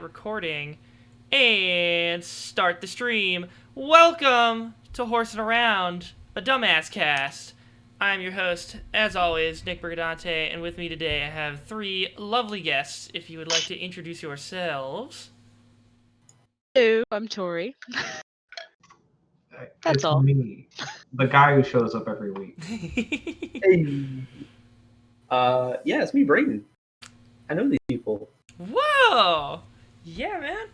recording and start the stream. Welcome to Horsin Around, a dumbass cast. I'm your host, as always, Nick Brigadante, and with me today I have three lovely guests. If you would like to introduce yourselves. Hello, I'm Tori. That's It's all. me, the guy who shows up every week. Hey. It's me, Brayden. I know these people. Whoa! Yeah, man.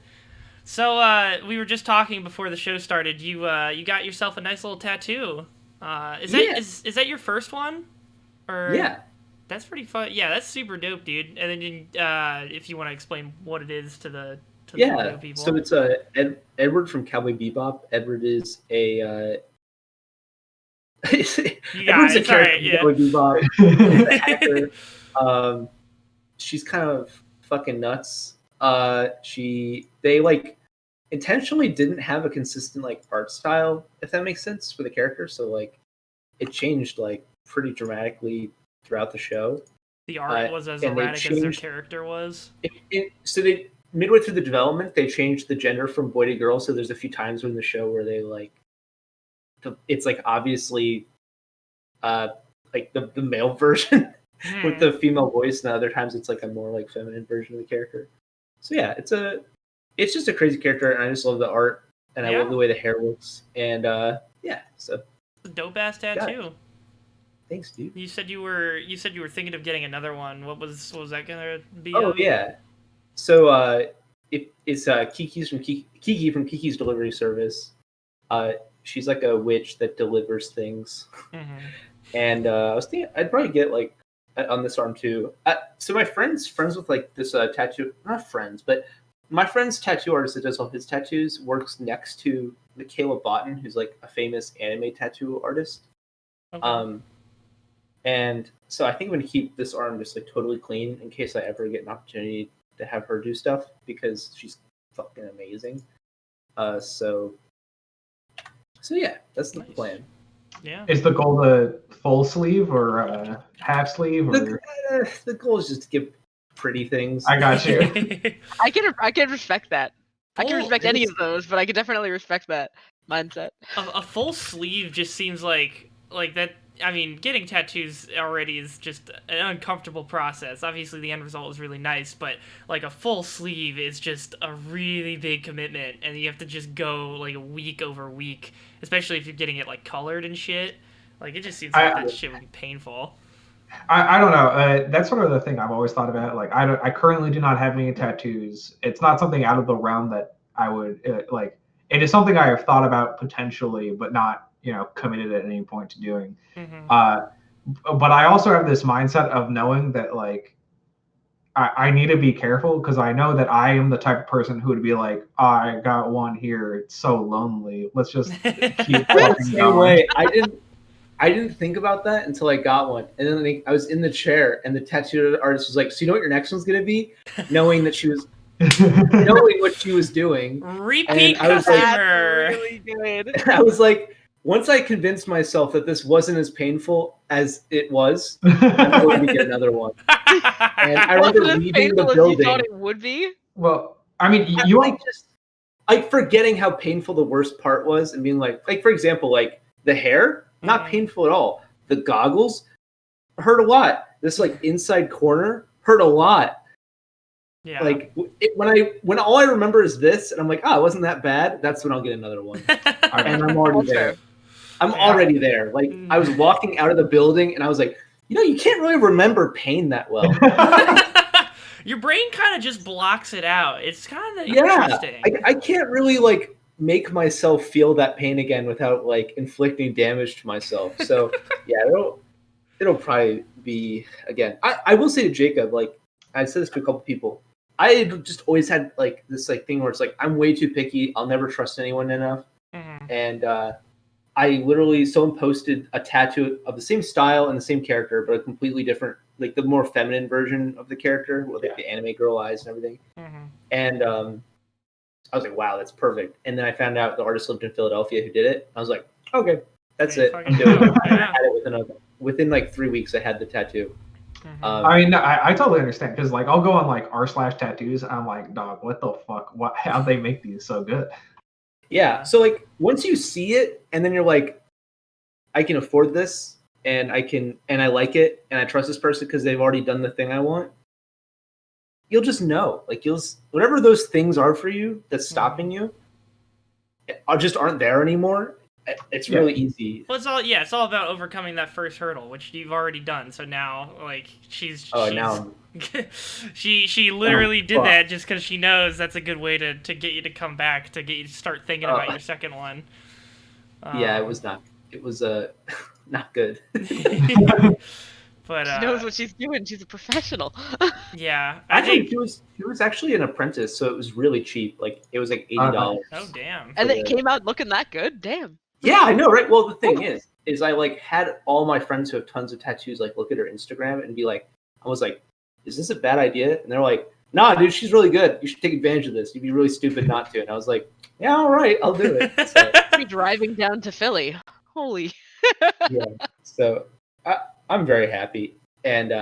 So, we were just talking before the show started. You got yourself a nice little tattoo. Is that your first one? Or Yeah. That's pretty fun. Yeah, that's super dope, dude. And then if you want to explain what it is to the audio people. So it's Edward from Cowboy Bebop. Edward is a Edward's a character from Cowboy Bebop. He's a hacker. She's kind of fucking nuts. They intentionally didn't have a consistent art style, if that makes sense, for the character. So it changed pretty dramatically throughout the show. The art was as erratic as their character was. So they midway through the development, they changed the gender from boy to girl. So there's a few times in the show where they it's obviously the male version with the female voice, and other times it's a more feminine version of the character. So yeah, it's just a crazy character, and I just love the art, and I love the way the hair looks, and so dope ass tattoo. Thanks, dude. You said you were thinking of getting another one. What was that gonna be? Oh yeah, so it's Kiki from Kiki's Delivery Service. She's like a witch that delivers things, and I was thinking I'd probably get on this arm too. So my friend's friends with this tattoo, not friends, but my friend's tattoo artist that does all his tattoos works next to Michaela Botten, who's a famous anime tattoo artist. Okay. And so I think I'm gonna keep this arm just totally clean in case I ever get an opportunity to have her do stuff, because she's fucking amazing. So yeah, that's the plan. Yeah. Is the goal the full sleeve or half sleeve? Or... The goal is just to get pretty things. I got you. I can respect that. I can respect any of those, but I can definitely respect that mindset. A full sleeve just seems like that. I mean, getting tattoos already is just an uncomfortable process. Obviously, the end result is really nice, but a full sleeve is just a really big commitment, and you have to just go week over week, especially if you're getting it colored and shit. It just seems like that shit would be painful. I don't know. That's sort of the thing I've always thought about. I currently do not have any tattoos. It's not something out of the realm that I would It is something I have thought about potentially, but not committed at any point to doing. But I also have this mindset of knowing that I need to be careful, because I know that I am the type of person who would be I got one here, it's so lonely, let's just keep walking going. I didn't think about that until I got one, and then I was in the chair, and the tattoo artist was like, "So you know what your next one's gonna be?" Knowing that she was knowing what she was doing. Repeat customer. Really good. I was like, once I convinced myself that this wasn't as painful as it was, I'm going to get another one. And I remember leaving the building. You thought it would be? Well, I mean, you just forgetting how painful the worst part was, and being for example, the hair, not painful at all. The goggles hurt a lot. This inside corner hurt a lot. Yeah. When all I remember is this, and I'm it wasn't that bad. That's when I'll get another one, and I'm already there. I'm already there. I was walking out of the building, and I was you can't really remember pain that well. Your brain kind of just blocks it out. It's kind of interesting. I can't really make myself feel that pain again without inflicting damage to myself. So yeah, it'll probably be again. I will say to Jacob, I said this to a couple people. I just always had this thing where it's I'm way too picky. I'll never trust anyone enough. And I literally, someone posted a tattoo of the same style and the same character, but a completely different, the more feminine version of the character with the anime girl eyes and everything. And I was wow, that's perfect. And then I found out the artist lived in Philadelphia who did it. I was okay, that's it. I'm doing it. I had it within 3 weeks. I had the tattoo. I mean, I totally understand because like I'll go on like r/tattoos and I'm like, dog, what the fuck? What? How'd they make these so good? Yeah. So like once you see it and then you're like, I can afford this and I like it and I trust this person because they've already done the thing I want. You'll just know, like whatever those things are for you that's stopping you, just aren't there anymore. It's really easy. Well, it's all about overcoming that first hurdle, which you've already done. So now, like, she's now she literally did that just because she knows that's a good way to get you to come back, to get you to start thinking about your second one. Yeah, it was not not good. But she knows what she's doing. She's a professional. Yeah, I think she was actually an apprentice, so it was really cheap. Like it was like $80. Oh damn! And it came out looking that good. Damn. Yeah, I know, right? Well, the thing is I like had all my friends who have tons of tattoos like look at her Instagram and be like, I was like, is this a bad idea? And they're like, nah, dude, she's really good. You should take advantage of this. You'd be really stupid not to. And I was like, yeah, all right, I'll do it. So, be driving down to Philly. Holy. yeah. So I'm very happy, and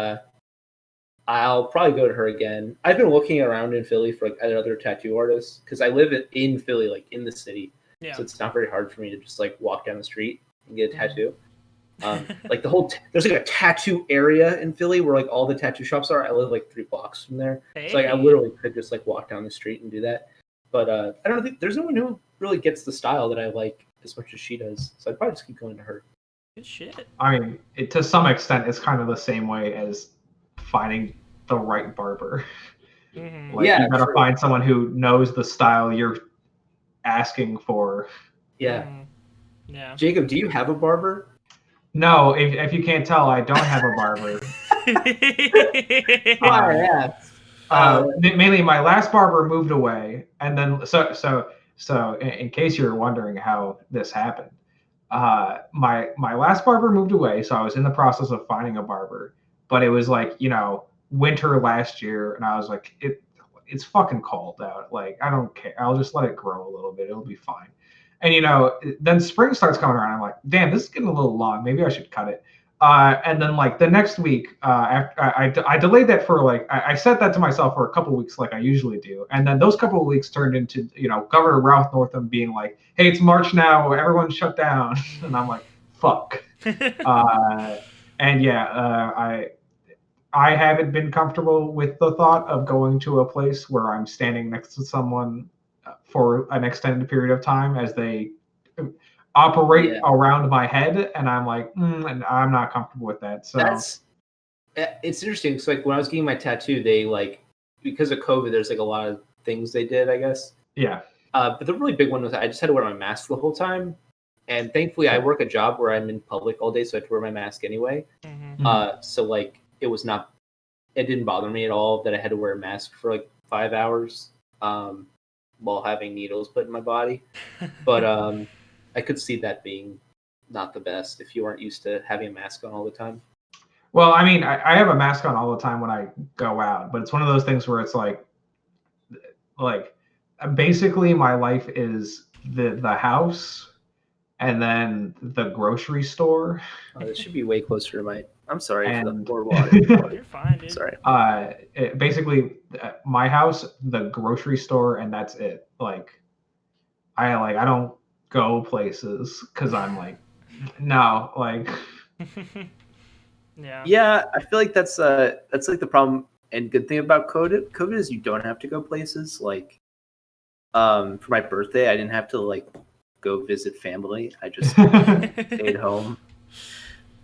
I'll probably go to her again. I've been looking around in Philly for like other tattoo artists because I live in Philly, like in the city. Yeah. So it's not very hard for me to just like walk down the street and get a tattoo. Like the whole there's like a tattoo area in Philly where like all the tattoo shops are. I live like 3 blocks from there, so like I literally could just like walk down the street and do that. But I don't think there's no one who really gets the style that I like as much as she does. So I'd probably just keep going to her. Good shit. I mean, to some extent, it's kind of the same way as finding the right barber. Mm-hmm. Like you gotta find someone who knows the style you're asking for. Yeah. Mm-hmm. Yeah. Jacob, do you have a barber? No, if you can't tell, I don't have a barber. Mainly, my last barber moved away, and then so in case you're wondering how this happened, my last barber moved away, so I was in the process of finding a barber, but it was like winter last year, and I was like it's fucking cold out. Like I don't care. I'll just let it grow a little bit. It'll be fine. And then spring starts coming around. I'm like, damn, this is getting a little long. Maybe I should cut it. And then like the next week, after I delayed that for like I set that to myself for a couple of weeks, like I usually do. And then those couple of weeks turned into Governor Ralph Northam being like, hey, it's March now, everyone shut down. And I'm like, fuck. And yeah, I haven't been comfortable with the thought of going to a place where I'm standing next to someone for an extended period of time as they operate around my head, and I'm like, and I'm not comfortable with that. So it's interesting. Because like when I was getting my tattoo, they like because of COVID, there's like a lot of things they did, I guess. Yeah. But the really big one was I just had to wear my mask the whole time, and thankfully I work a job where I'm in public all day, so I had to wear my mask anyway. Mm-hmm. So like it didn't bother me at all that I had to wear a mask for like 5 hours while having needles put in my body. But I could see that being not the best if you aren't used to having a mask on all the time. Well, I mean, I have a mask on all the time when I go out, but it's one of those things where it's like basically my life is the house and then the grocery store. Oh, this should be way closer to my. I'm sorry for the poor water. You're fine, dude. Sorry. Basically, my house, the grocery store, and that's it. Like, I don't go places because I'm like, no, like. Yeah, I feel like that's like the problem and good thing about COVID. COVID is you don't have to go places. Like, for my birthday, I didn't have to like go visit family. I just stayed home.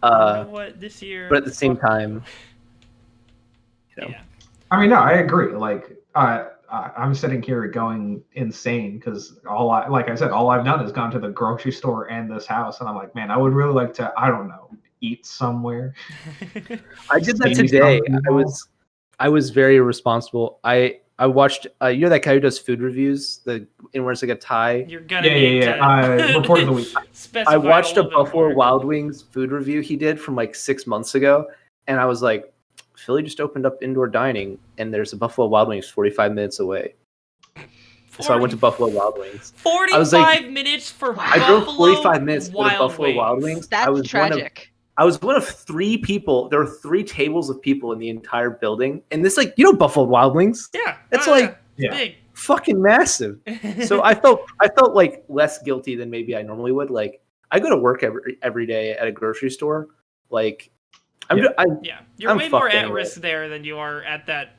What this year? But at the same time, yeah. I mean, no, I agree. Like, I'm sitting here going insane because all I've done is gone to the grocery store and this house, and I'm like, man, I would really like to, I don't know, eat somewhere. I did that today. I was very irresponsible. I watched that guy who does food reviews, and wears like a tie. You're gonna report of the week. I watched a Buffalo Wild Wings food review he did from like 6 months ago, and I was like, Philly just opened up indoor dining, and there's a Buffalo Wild Wings 45 minutes away. So I went to Buffalo Wild Wings. 45 minutes for I drove 45 minutes to Buffalo Wild Wings. That's tragic. I was one of 3 people. There were 3 tables of people in the entire building, and this like Buffalo Wild Wings. Yeah, It's Yeah. big. fucking massive. So I felt like less guilty than maybe I normally would. Like I go to work every day at a grocery store. Like You're I'm way more fucked at anyway. risk there than you are at that.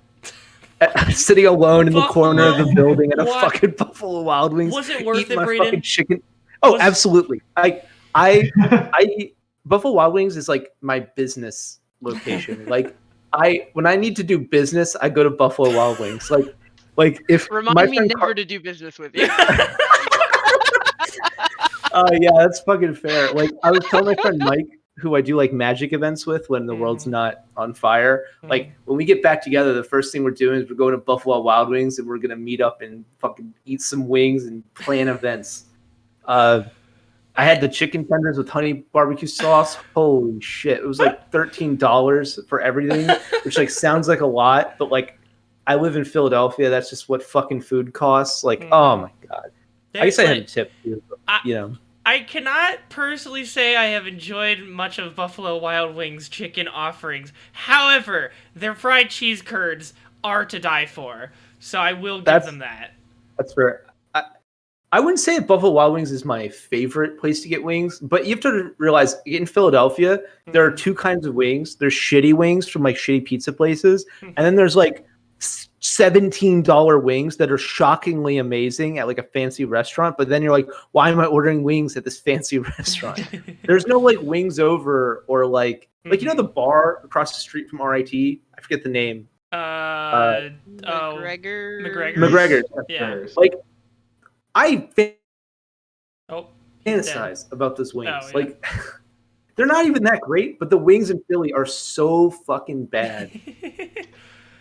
Sitting alone in the corner of the Buffalo building at a Wild- fucking Buffalo Wild Wings. Was it worth eating it, my Braden? fucking chicken. Oh, Was- absolutely. I Buffalo Wild Wings is like my business location. Like when I need to do business, I go to Buffalo Wild Wings. Like if Remind my me friend never to do business with you. yeah, that's fucking fair. Like I was telling my friend Mike, who I do like magic events with when the world's not on fire. Like when we get back together, the first thing we're doing is we're going to Buffalo Wild Wings and we're gonna meet up and fucking eat some wings and plan events. I had the chicken tenders with honey barbecue sauce. Holy shit. It was like $13 for everything, which like sounds like a lot, but like I live in Philadelphia. That's just what fucking food costs. Like, oh my God. I guess I had a tip too, but, you know. I cannot personally say I have enjoyed much of Buffalo Wild Wings chicken offerings. However, their fried cheese curds are to die for. So I will give them that. That's fair. I wouldn't say that Buffalo Wild Wings is my favorite place to get wings, but you have to realize in Philadelphia, there are 2 kinds of wings. There's shitty wings from like shitty pizza places, and then there's like $17 wings that are shockingly amazing at like a fancy restaurant. But then you're like, why am I ordering wings at this fancy restaurant? There's no like Wings Over or like you know the bar across the street from RIT. I forget the name. McGregor's. Yeah. Like I Oh. fantasize about those wings. Oh, yeah. Like they're not even that great, but the wings in Philly are so fucking bad.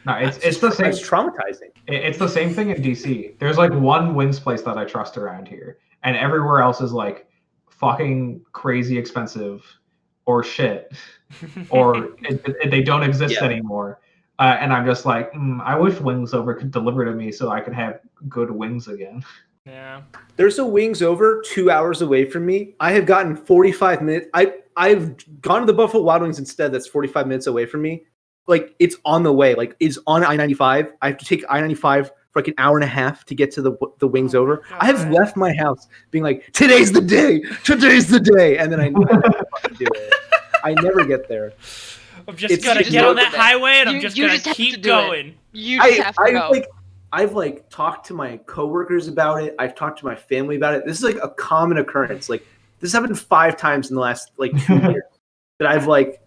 No, it's the same. It's traumatizing. It's the same thing in DC. There's like one wings place that I trust around here, and everywhere else is like fucking crazy expensive, or shit, or they don't exist anymore. And I'm just like, I wish Wings Over could deliver to me so I could have good wings again. Yeah. There's a Wings Over 2 hours away from me. I have gotten 45 minutes. I've gone to the Buffalo Wild Wings instead. That's 45 minutes away from me. Like it's on the way. Like it's on I-95. I have to take I-95 for like an hour and a half to get to the Wings Over. God. I have left my house being like, today's the day. Today's the day. And then I never fucking do it. I never get there. I'm just gonna get on that highway and I'm just gonna have to keep do going. You just have to go. I've like talked to my coworkers about it. I've talked to my family about it. This is like a common occurrence. Like this happened 5 times in the last like 2 years that I've like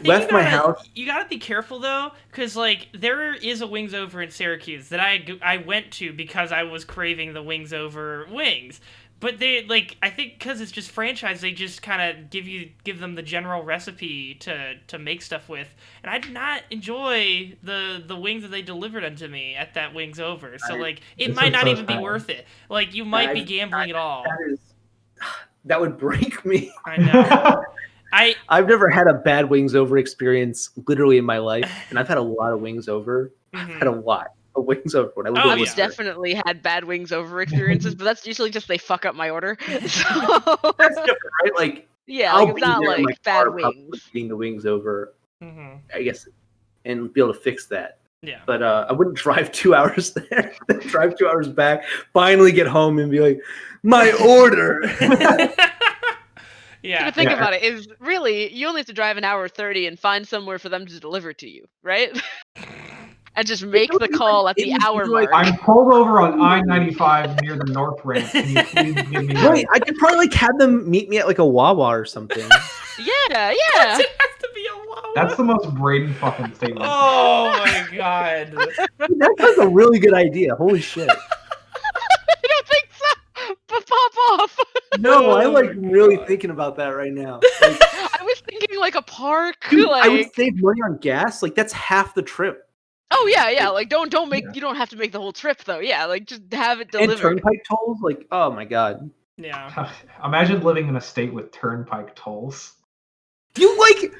left my house. You gotta be careful though, because like there is a Wings Over in Syracuse that I went to because I was craving the Wings Over wings. But they like I think because it's just franchise, they just kind of give them the general recipe to make stuff with, and I did not enjoy the wings that they delivered unto me at that Wings Over. So like it might not even be worth it. Like you might be gambling it all. That would break me. I know. I've never had a bad Wings Over experience literally in my life, and I've had a lot of Wings Over. I've had a lot of Wings Over when I was I've definitely had bad Wings Over experiences, but that's usually just they fuck up my order. So... That's different, right? Like like, it's not like bad wings. Eating the Wings Over, I guess, and be able to fix that. Yeah. But I wouldn't drive 2 hours there, then drive 2 hours back, finally get home and be like, my order. Yeah. Think about it. Is really you only have to drive an hour 30 and find somewhere for them to deliver to you, right? And just make the call at the hour mark. I'm pulled over on I-95 near the North Ramp. Can you please give me Right, I could probably like have them meet me at like a Wawa or something. Yeah. It has to be a Wawa. That's the most Braden fucking statement. Oh my god. That's like a really good idea. Holy shit. I don't think so. But pop off. No, I like really thinking about that right now. Like, I was thinking like a park. dude, like... I would save money on gas. Like that's half the trip. Oh yeah. Like don't make you don't have to make the whole trip though. Yeah, like just have it delivered. And turnpike tolls, like oh my god. Yeah. Imagine living in a state with turnpike tolls. You live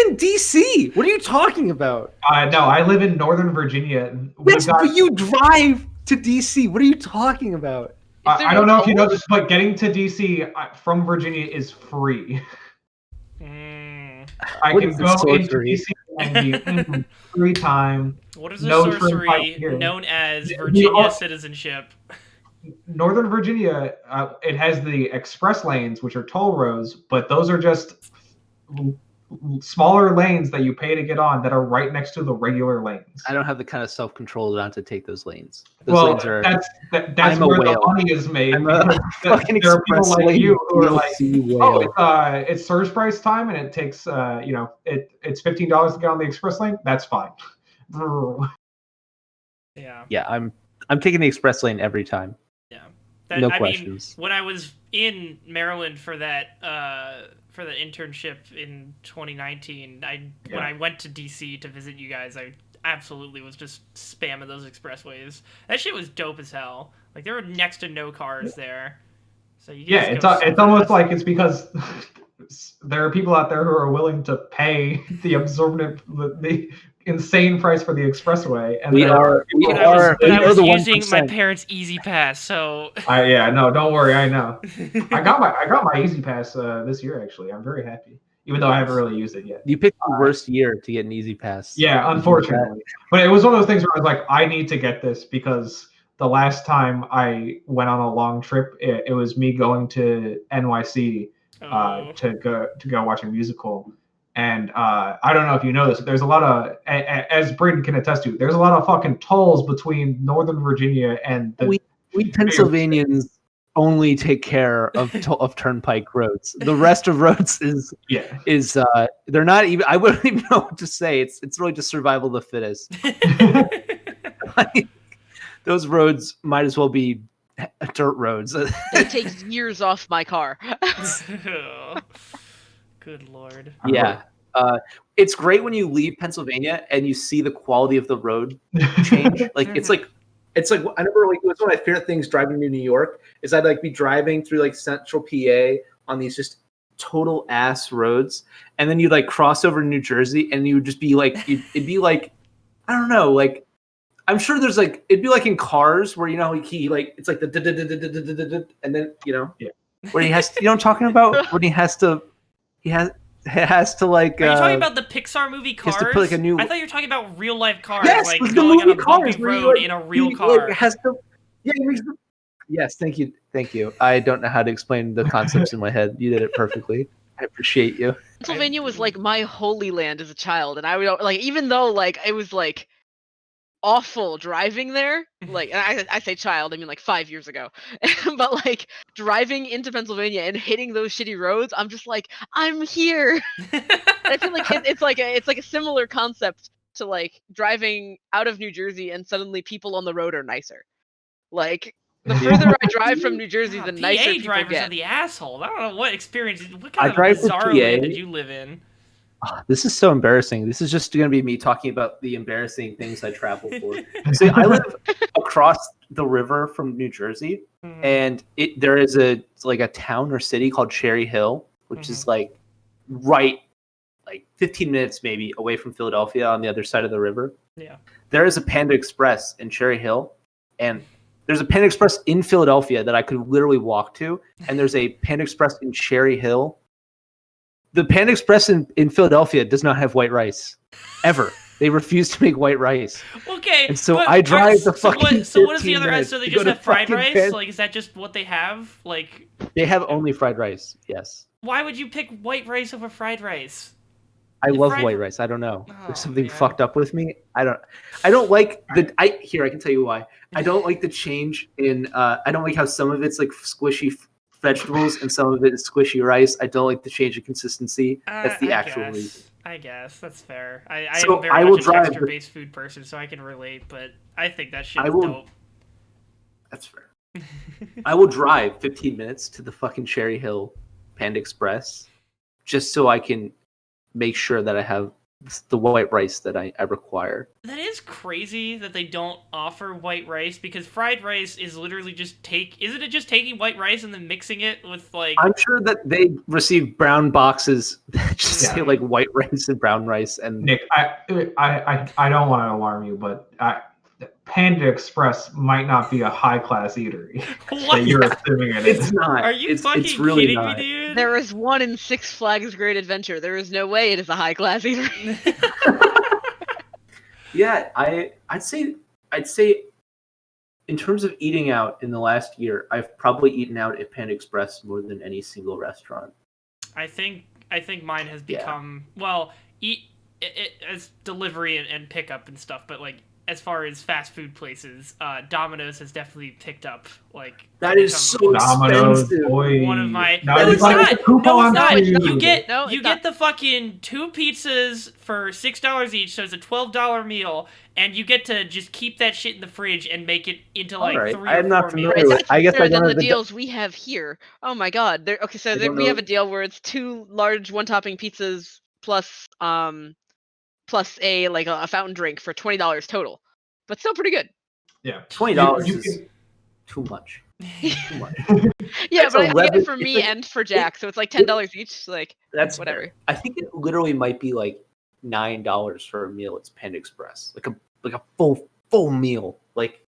in DC. What are you talking about? No, I live in Northern Virginia. But you drive to DC. What are you talking about? I don't know if you know this, but getting to DC from Virginia is free. I can go into DC and be free time. What is the no sorcery known as Virginia citizenship? Northern Virginia, it has the express lanes, which are toll roads, but those are just smaller lanes that you pay to get on that are right next to the regular lanes. I don't have the kind of self-control not to take those lanes. Those lanes are, that's where the money is made. There are people like you who are like, it's surge price time, and it takes it's $15 to get on the express lane. That's fine. Yeah, I'm taking the express lane every time. Yeah, no questions. Mean, when I was in Maryland for that internship in 2019, when I went to DC to visit you guys, I absolutely was just spamming those expressways. That shit was dope as hell. Like there were next to no cars there. So it's almost like it's because there are people out there who are willing to pay the insane price for the expressway, and I was using my parents' Easy Pass, so don't worry, I know. I got my Easy Pass this year actually. I'm very happy, even though I haven't really used it yet. You picked the worst year to get an Easy Pass. Yeah, unfortunately, but it was one of those things where I was like, I need to get this because the last time I went on a long trip, it was me going to NYC to go watch a musical. And I don't know if you know this, but there's a lot of, as Braden can attest to, there's a lot of fucking tolls between Northern Virginia and we Pennsylvanians only take care of turnpike roads. The rest of roads is they're not even. I wouldn't even know what to say. It's really just survival of the fittest. Those roads might as well be dirt roads. It takes years off my car. Good Lord. Yeah. It's great when you leave Pennsylvania and you see the quality of the road change. It's like I remember it was one of my favorite things driving to New York is I'd be driving through central PA on these just total ass roads, and then you'd cross over to New Jersey and you would just be it'd be I don't know, I'm sure there's it'd be in Cars where it's the and then where he has you know what I'm talking about, when he has to Are you talking about the Pixar movie Cars? To put, I thought you were talking about real life cars, yes, going on a bumpy road in a real car. Yes, thank you. I don't know how to explain the concepts in my head. You did it perfectly. I appreciate you. Pennsylvania was my holy land as a child, and I would even though it was awful driving there, and I say child, I mean 5 years ago, but driving into Pennsylvania and hitting those shitty roads, I'm just I'm here. I feel it's a similar concept to driving out of New Jersey and suddenly people on the road are nicer. The further I drive from New Jersey, the nicer people drivers get. Are the assholes. I don't know what kind of bizarre land did you live in? This is so embarrassing. This is just going to be me talking about the embarrassing things I travel for. So I live across the river from New Jersey, and there is a town or city called Cherry Hill, which is right 15 minutes maybe away from Philadelphia on the other side of the river. Yeah. There is a Panda Express in Cherry Hill, and there's a Panda Express in Philadelphia that I could literally walk to, and there's a Panda Express in Cherry Hill. The Panda Express in Philadelphia does not have white rice, ever. They refuse to make white rice. Okay. And so I drive the fucking. So what is the other? So they just have fried rice? Is that just what they have? They have only fried rice. Yes. Why would you pick white rice over fried rice? I love white rice. I don't know. There's something fucked up with me. I don't like the. I can tell you why. I don't like the change in. I don't like how some of it's squishy vegetables and some of it is squishy rice. I don't like the change in consistency. That's the actual reason. I guess that's fair. I'm very much a texture-based food person, so I can relate. But I think that shit is dope. That's fair. I will drive 15 minutes to the fucking Cherry Hill Panda Express just so I can make sure that I have the white rice that I require. That is crazy that they don't offer white rice, because fried rice is literally isn't it just taking white rice and then mixing it with I'm sure that they receive brown boxes that just say white rice and brown rice. And Nick, I don't want to alarm you, but Panda Express might not be a high class eatery. What? That you're assuming it is. It's not. Are you fucking it's really kidding not. me, dude? There is one in Six Flags Great Adventure. There is no way it is a high class eatery. Yeah, I'd say in terms of eating out in the last year, I've probably eaten out at Panda Express more than any single restaurant. I think mine has Yeah. become as delivery and pickup and stuff, but like as far as fast food places, Domino's has definitely picked up. Like That is so Domino's, expensive. boy. one of my. Now No, you it's gotta not. get the coupon No, it's not. too. You get No, you it's get the fucking 2 pizzas for $6 each, so it's a $12 meal, and you get to just keep that shit in the fridge and make it into like Alright, 3 I'm or not 4 familiar meals. with- That's I guess better I don't than have the the deals we have here. Oh my god. Okay, so I don't we have know. a deal where it's 2 large one-topping pizzas plus a like a fountain drink for $20 total, but still pretty good. Yeah. $20 You is can- too much. Too much. Yeah, That's but I get 11 it for me it's like- and for Jack, so it's like $10 each. Like That's whatever. fair. I think it literally might be like $9 for a meal. It's Panda Express, like a full meal. Like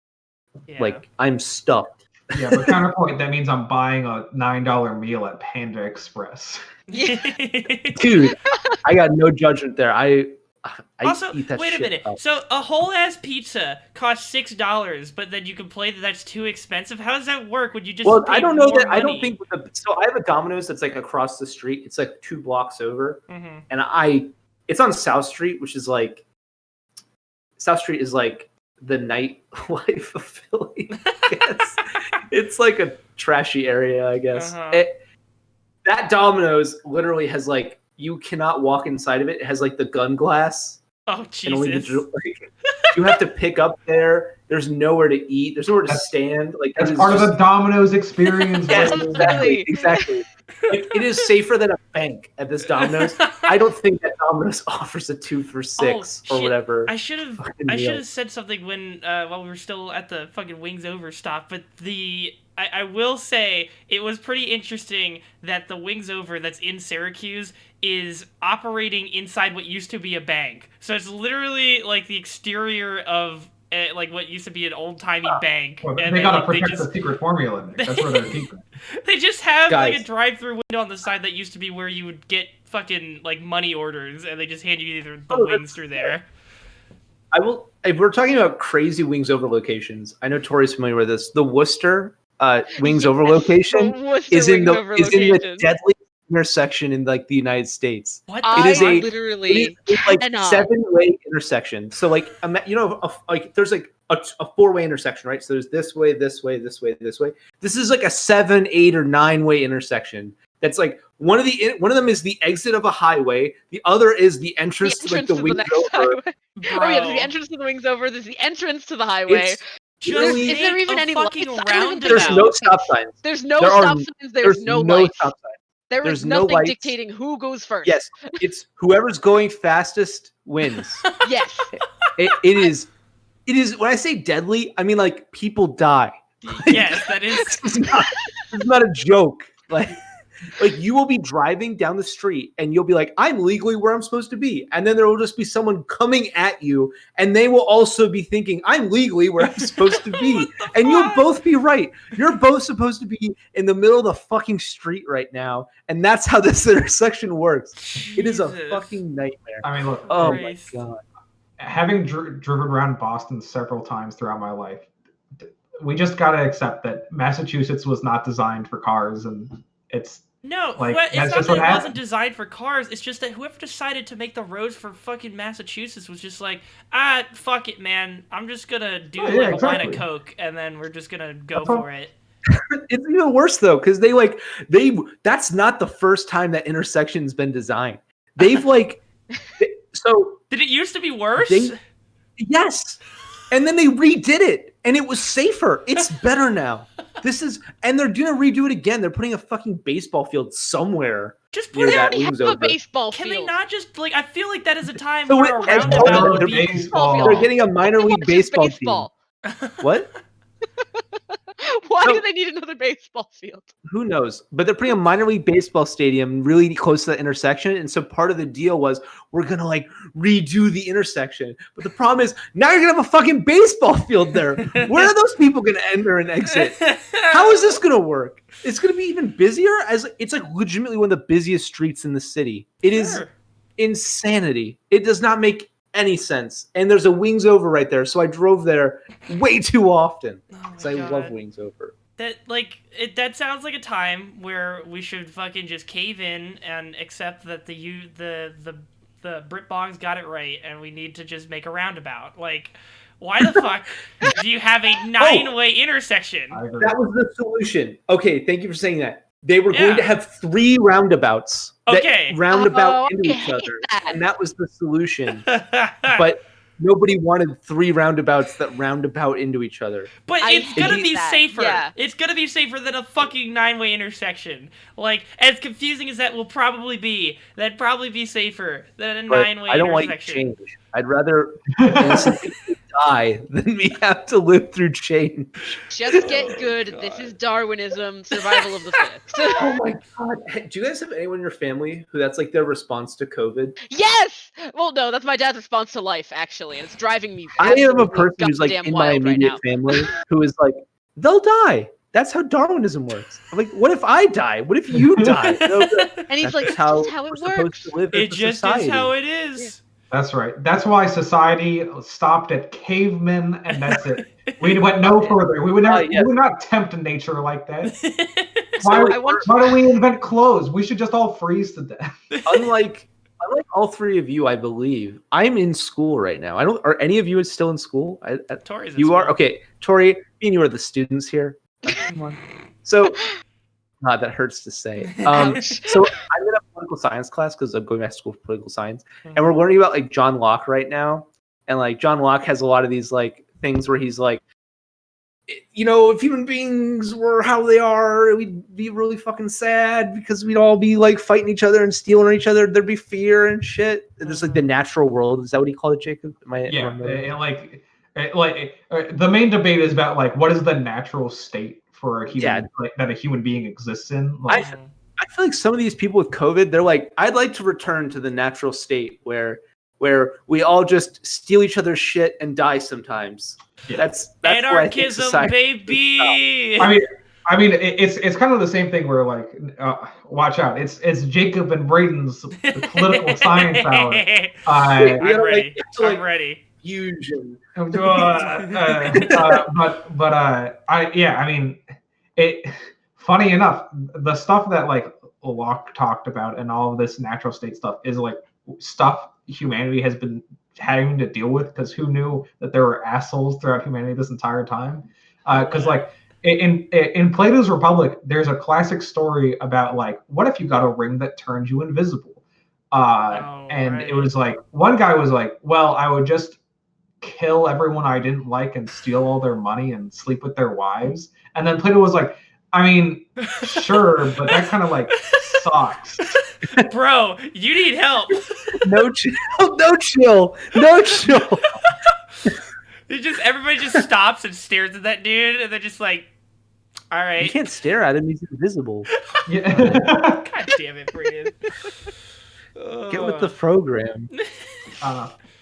I'm stuffed. Yeah, but counterpoint, that means I'm buying a $9 meal at Panda Express. Dude, I got no judgment there. I Also, eat that wait a shit minute. up. So a whole ass pizza costs $6, but then you complain that that's too expensive. How does that work? Would you just? Well, pay I don't know more that. I don't money? think. So I have a Domino's that's like across the street. It's like 2 blocks over, Mhm. and it's on South Street, which is like South Street is like the nightlife of Philly. I guess it's like a trashy area. I guess Uh-huh. That Domino's literally has like you cannot walk inside of it. It has like the gun glass. Oh And only Jesus! you have to pick up there. There's nowhere to eat. There's nowhere to That's- stand. Like That's it is part of just- the Domino's experience. Yes, bro. Really? exactly. It is safer than a bank at this Domino's. I don't think that Domino's offers a 2 for $6 or shit. whatever. I should have meal. said something when while we were still at the fucking Wings Over stop, but I will say it was pretty interesting that the Wings Over that's in Syracuse is operating inside what used to be a bank. So it's literally like the exterior of like what used to be an old-timey bank. Well, and they then, gotta like, protect just, the secret formula in there. That's where they're keeping. they just have like Guys. a drive-through window on the side that used to be where you would get fucking like money orders, and they just hand you either the wings through there. I will. If we're talking about crazy Wings Over locations, I know Tori's familiar with this. The Worcester Wings Over location The Worcester is in Wings Over the location. deadly intersection in like the United States. What? I It is a- literally It's like cannot. 7-way intersection. So like like there's like a 4-way intersection, right? So there's this way, this way, this way, this way. This is like a 7, 8, or 9-way intersection. That's like one of them is the exit of a highway. The other is the entrance to like the to Wings next Over. highway. Bro. Oh yeah, there's the entrance to the Wings Over. There's the entrance to the highway. It's Just really- Is there make even a any fucking lights? I don't even think there's roundabout. no stop signs. There's no There are- stop signs. There's There's no no lights. stop signs. There there's is no nothing lights. dictating who goes first. Yes, it's whoever's going fastest wins. Yes. It is when I say deadly, I mean like people die. Yes, that is. It's not a joke. Like you will be driving down the street and you'll be like, I'm legally where I'm supposed to be. And then there will just be someone coming at you and they will also be thinking, I'm legally where I'm supposed to be. What the And you'll fuck? both be right. You're both supposed to be in the middle of the fucking street right now. And that's how this intersection works. It is a Jesus. fucking nightmare. I mean, look, Oh Christ. my God. having driven around Boston several times throughout my life, we just gotta accept that Massachusetts was not designed for cars, and it's No, Like, it's that's not just that what it wasn't happened. designed for cars. It's just that whoever decided to make the roads for fucking Massachusetts was just like, fuck it, man. I'm just gonna do Oh, like yeah, a line exactly. of coke, and then we're just gonna go That's all- for it. It's even worse though, because that's not the first time that intersection's been designed. They've so Did it used to be worse? yes. And then they redid it and it was safer. It's better now. And they're gonna redo it again. They're putting a fucking baseball field somewhere. Just Near put They that it. already Wings have a Over. baseball Can field. they not just like? I feel like that is a time So where a it- as roundabout part would of be. baseball. They're getting a minor league It's just baseball team. What? Why No. do they need another baseball field? Who knows? But they're putting a minor league baseball stadium really close to that intersection, and so part of the deal was we're gonna like redo the intersection. But the problem is now you're gonna have a fucking baseball field there. Where are those people gonna enter and exit? How is this gonna work? It's gonna be even busier. As it's like legitimately one of the busiest streets in the city. It is insanity. It does not make any sense. And there's a Wings Over right there, so I drove there way too often because I love Wings Over. That sounds like a time where we should fucking just cave in and accept that the Britbogs got it right, and we need to just make a roundabout. Like, why the fuck do you have a 9-way intersection? That was the solution. Okay, thank you for saying that. They were going to have 3 roundabouts that roundabout into each other, and that was the solution. But nobody wanted 3 roundabouts that roundabout into each other. But it's gonna be safer. Yeah. It's gonna be safer than a fucking 9-way intersection. Like, as confusing as that will probably be, that'd probably be safer than a 9-way intersection. I don't like change. I'd rather innocent people die than me have to live through change. Just get good. This is Darwinism, survival of the fittest. Oh my god. Do you guys have anyone in your family who that's like their response to COVID? Yes! Well, no, that's my dad's response to life, actually, and it's driving me. I am a person who's like in my immediate family who is like, they'll die. That's how Darwinism works. I'm like, what if I die? What if you die? And he's like, that's just how it works. It just is how it is. Yeah. That's right. That's why society stopped at cavemen, and that's it. We went no further. We would never. We would not tempt nature like that. Why don't we invent clothes? We should just all freeze to death. Unlike all 3 of you, I believe I'm in school right now. Are any of you still in school? Tori's in you school. Are okay. Tori, me and you are the students here. So. That hurts to say. So I'm in a political science class because I'm going back to school for political science, and we're learning about like John Locke right now. And like John Locke has a lot of these like things where he's like, you know, if human beings were how they are, we'd be really fucking sad because we'd all be like fighting each other and stealing each other. There'd be fear and shit. There's like the natural world. Is that what he called it, Jacob? The main debate is about like what is the natural state for a human that a human being exists in. Like, I feel like some of these people with COVID, they're like, I'd like to return to the natural state where we all just steal each other's shit and die sometimes. Yeah. That's anarchism, baby. I mean, it's kind of the same thing where like, watch out, it's Jacob and Braden's political science hour. I'm ready. I'm ready. Fusion. Funny enough, the stuff that like Locke talked about and all of this natural state stuff is like stuff humanity has been having to deal with, because who knew that there were assholes throughout humanity this entire time? Because like in Plato's Republic, there's a classic story about like, what if you got a ring that turned you invisible? It was like, one guy was like, well, I would just kill everyone I didn't like and steal all their money and sleep with their wives. And then Plato was like, I mean, sure, but that kind of like sucks. Bro, you need help. No chill. Everybody just stops and stares at that dude, and they're just like, all right. You can't stare at him, he's invisible. Yeah. God damn it, Brandon. Get with the program.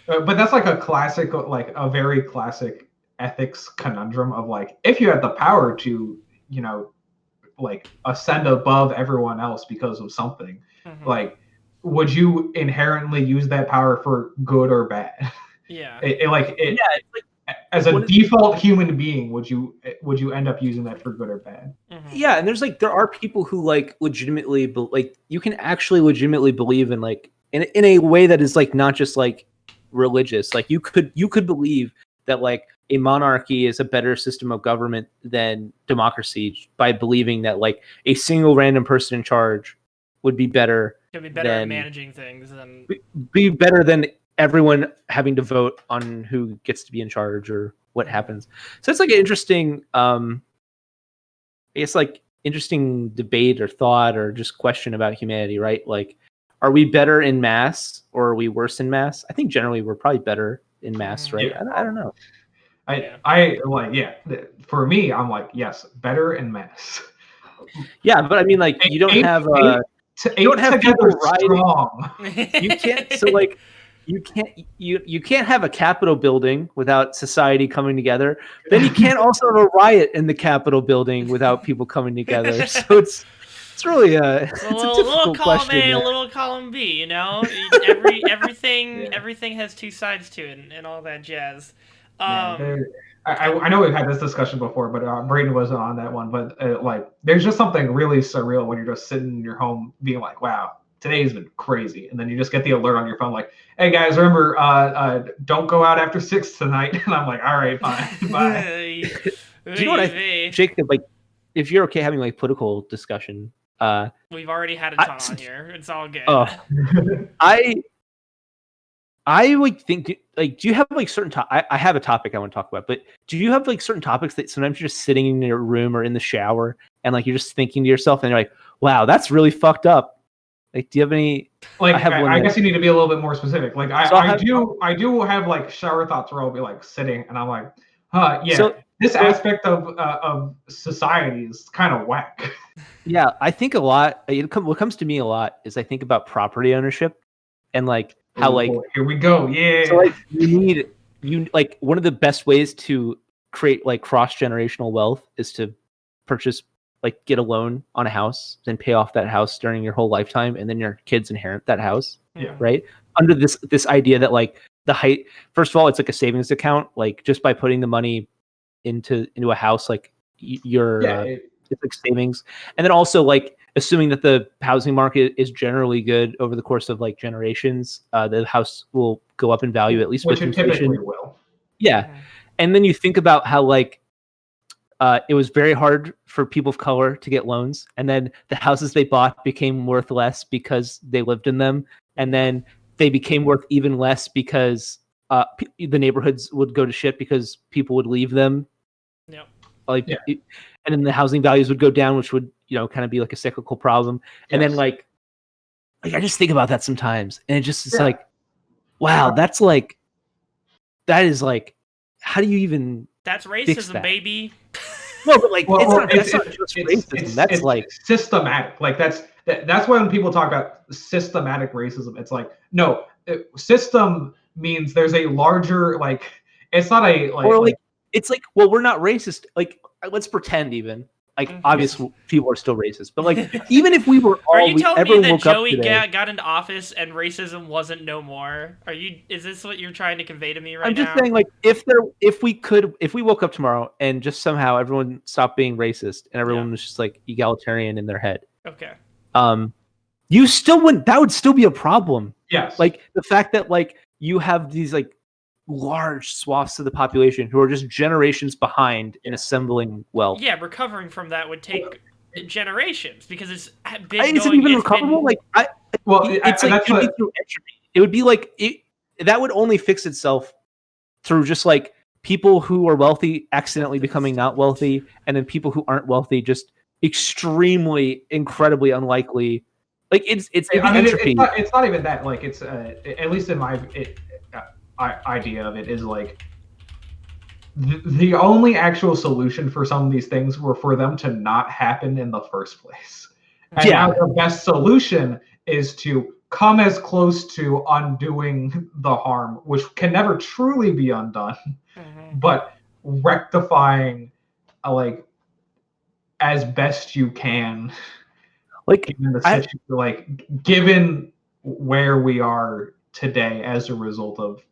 But that's like a classic, like a very classic ethics conundrum of like, if you had the power to, you know, like ascend above everyone else because of something, like, would you inherently use that power for good or bad? Yeah. As a default human being, would you end up using that for good or bad? Yeah, and there are people who like legitimately you can actually legitimately believe in like in a way that is like not just like religious. Like you could believe that like a monarchy is a better system of government than democracy by believing that like a single random person in charge would be better. Could be better at managing things than be better than everyone having to vote on who gets to be in charge or what happens. So it's like an interesting, interesting debate or thought or just question about humanity, right? Like, are we better in mass or are we worse in mass? I think generally we're probably better in mass, right? Yeah. I don't know. I like, for me, I'm like, yes, better and mass. Yeah, but I mean, like, you don't have people strong. You can't. So like, you can't have a Capitol building without society coming together. Then you can't also have a riot in the Capitol building without people coming together. So it's really it's a difficult column question. A, a little column B. You know, everything has two sides to it, and all that jazz. I know we've had this discussion before, but Braden wasn't on that one. But like, there's just something really surreal when you're just sitting in your home, being like, "Wow, today's been crazy," and then you just get the alert on your phone, like, "Hey guys, remember, don't go out after 6 tonight." And I'm like, "All right, fine, bye." Do you know what Jacob, like, if you're okay having like political discussion, we've already had a ton on here. It's all good. I would think, like, do you have like certain I have a topic I want to talk about, but do you have like certain topics that sometimes you're just sitting in your room or in the shower and like you're just thinking to yourself and you're like, wow, that's really fucked up. Like, do you have any? Like, I guess you need to be a little bit more specific. Like, I do have like shower thoughts where I'll be like sitting and I'm like, this aspect of society is kind of whack. Yeah, I think a lot. What comes to me a lot is I think about property ownership and like how like here we go. Yeah. So like you like one of the best ways to create like cross-generational wealth is to purchase, like, get a loan on a house, then pay off that house during your whole lifetime, and then your kids inherit that house. Yeah. Right. Under this idea that like first of all, it's like a savings account. Like, just by putting the money into a house, like it's like savings. And then also, like, assuming that the housing market is generally good over the course of like generations, the house will go up in value, at least which with it inflation. typically will. Yeah. And then you think about how like it was very hard for people of color to get loans, and then the houses they bought became worth less because they lived in them, and then they became worth even less because the neighborhoods would go to shit because people would leave them. And then the housing values would go down, which would, kind of be like a cyclical problem. And then like I just think about that sometimes, and it's like, wow, that is like, how do you even? That's racism, baby. No, but like, it's not just racism. That's like systematic. Like that's when people talk about systematic racism. It's like, no, system means there's a larger, like, it's not a like. Or like it's like, well, we're not racist. Like, let's pretend even. Like, obviously, people are still racist, but like, even if we were all, are you telling me that Joey today, got into office and racism wasn't no more? Is this what you're trying to convey to me right now? I'm just saying, like, if we woke up tomorrow and just somehow everyone stopped being racist and everyone was just like egalitarian in their head, okay, you still wouldn't. That would still be a problem. Yes, like the fact that like you have these like large swaths of the population who are just generations behind in assembling wealth. Yeah, recovering from that would take generations because it's been Is it even recoverable? It's like through entropy. It would be like that would only fix itself through just like people who are wealthy accidentally becoming not wealthy, and then people who aren't wealthy just extremely, incredibly unlikely. Like it's entropy. It's not even that. Like, it's at least in my idea of it is like the only actual solution for some of these things were for them to not happen in the first place. And now the best solution is to come as close to undoing the harm, which can never truly be undone, but rectifying like as best you can. Like, given where we are today as a result of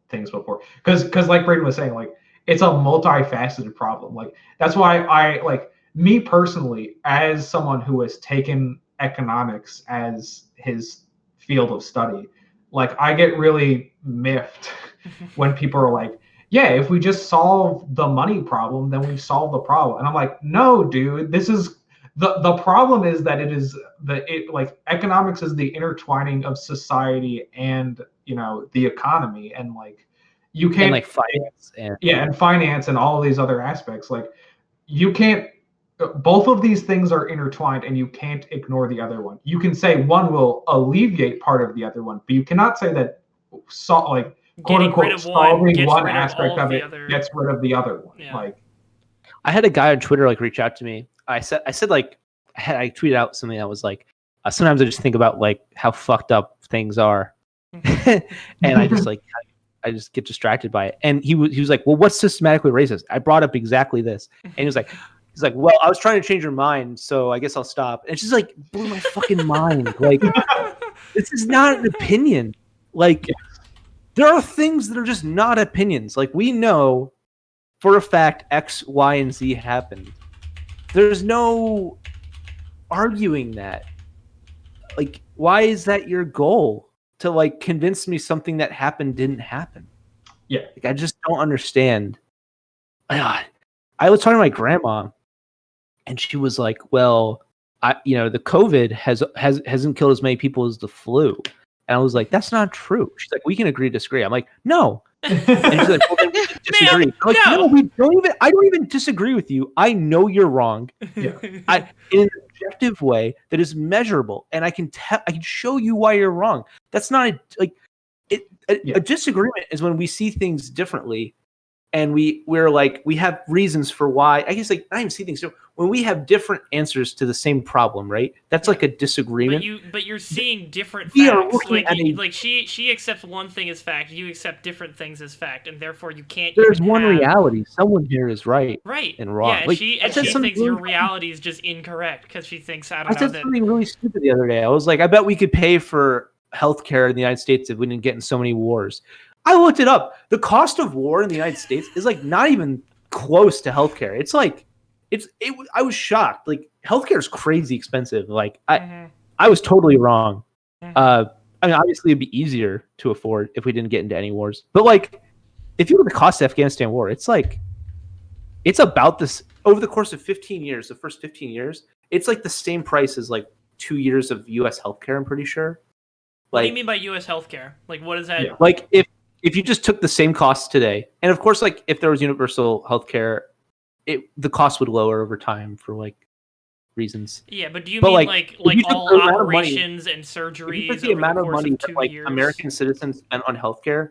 things before, because like Braden was saying, like, it's a multifaceted problem. Like, that's why I, like, me personally, as someone who has taken economics as his field of study, like, I get really miffed when people are like, yeah, if we just solve the money problem, then we've solved the problem. And I'm like, no, dude, this is the problem is that like, economics is the intertwining of society and, the economy, and like, you can't, and like finance and finance and all of these other aspects. Like, you can't, both of these things are intertwined, and you can't ignore the other one. You can say one will alleviate part of the other one, but you cannot say that quote getting rid unquote of one solving gets one rid of aspect all of the it other. gets rid of the other one. Yeah. Like, I had a guy on Twitter like reach out to me. I said like I tweeted out something that was like sometimes I just think about like how fucked up things are, and I just get distracted by it. And he was like, well, what's systematically racist? I brought up exactly this, and he's like, well, I was trying to change your mind, so I guess I'll stop. And it's just like blew my fucking mind. Like, this is not an opinion. Like, there are things that are just not opinions. Like, we know for a fact X, Y, and Z happened. There's no arguing that. Like, why is that your goal? To like convince me something that happened didn't happen? Yeah. Like, I just don't understand. I was talking to my grandma, and she was like, well, the COVID hasn't killed as many people as the flu. And I was like, that's not true. She's like, we can agree to disagree. I'm like, no. And she's like, well, then we can disagree. I'm like, no, we don't even. I don't even disagree with you. I know you're wrong. Yeah. In an objective way that is measurable, and I can show you why you're wrong. That's not a disagreement is when we see things differently, and we're like, we have reasons for why. I guess like I even see things when we have different answers to the same problem, right? That's like a disagreement. But you're seeing different We are facts. looking Like she accepts one thing as fact, you accept different things as fact, and therefore you can't. There's one reality. Someone here is right and wrong. Yeah, and like, she thinks your reality is just incorrect because she thinks I said something really stupid the other day. I was like, I bet we could pay for healthcare in the United States if we didn't get in so many wars. I looked it up. The cost of war in the United States is like not even close to healthcare. It's like I was shocked. Like, healthcare is crazy expensive. Like, I was totally wrong. I mean, obviously it'd be easier to afford if we didn't get into any wars. But like, if you look at the cost of the Afghanistan war, it's like it's about this over the course of 15 years. The first 15 years, it's like the same price as like 2 years of U.S. healthcare. I'm pretty sure. What do you mean by U.S. healthcare? Like, what is that? Yeah. Like, if you just took the same costs today, and of course, like if there was universal healthcare, the cost would lower over time for like reasons. Yeah, but do you mean like all operations and surgeries? If you took the amount of money that like years? American citizens spent on healthcare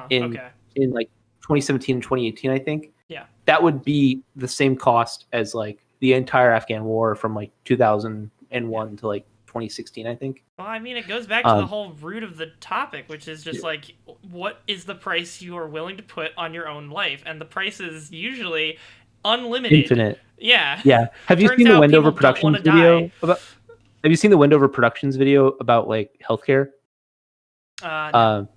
in 2017 and 2018, I think. Yeah. That would be the same cost as like the entire Afghan war from like 2001 to like 2016, I think. Well, I mean, it goes back to the whole root of the topic, which is just like, what is the price you are willing to put on your own life? And the price is usually unlimited. Infinite. Yeah. Yeah. Have you seen the Wendover Productions video about? Have you seen the Wendover Productions video about like healthcare? No.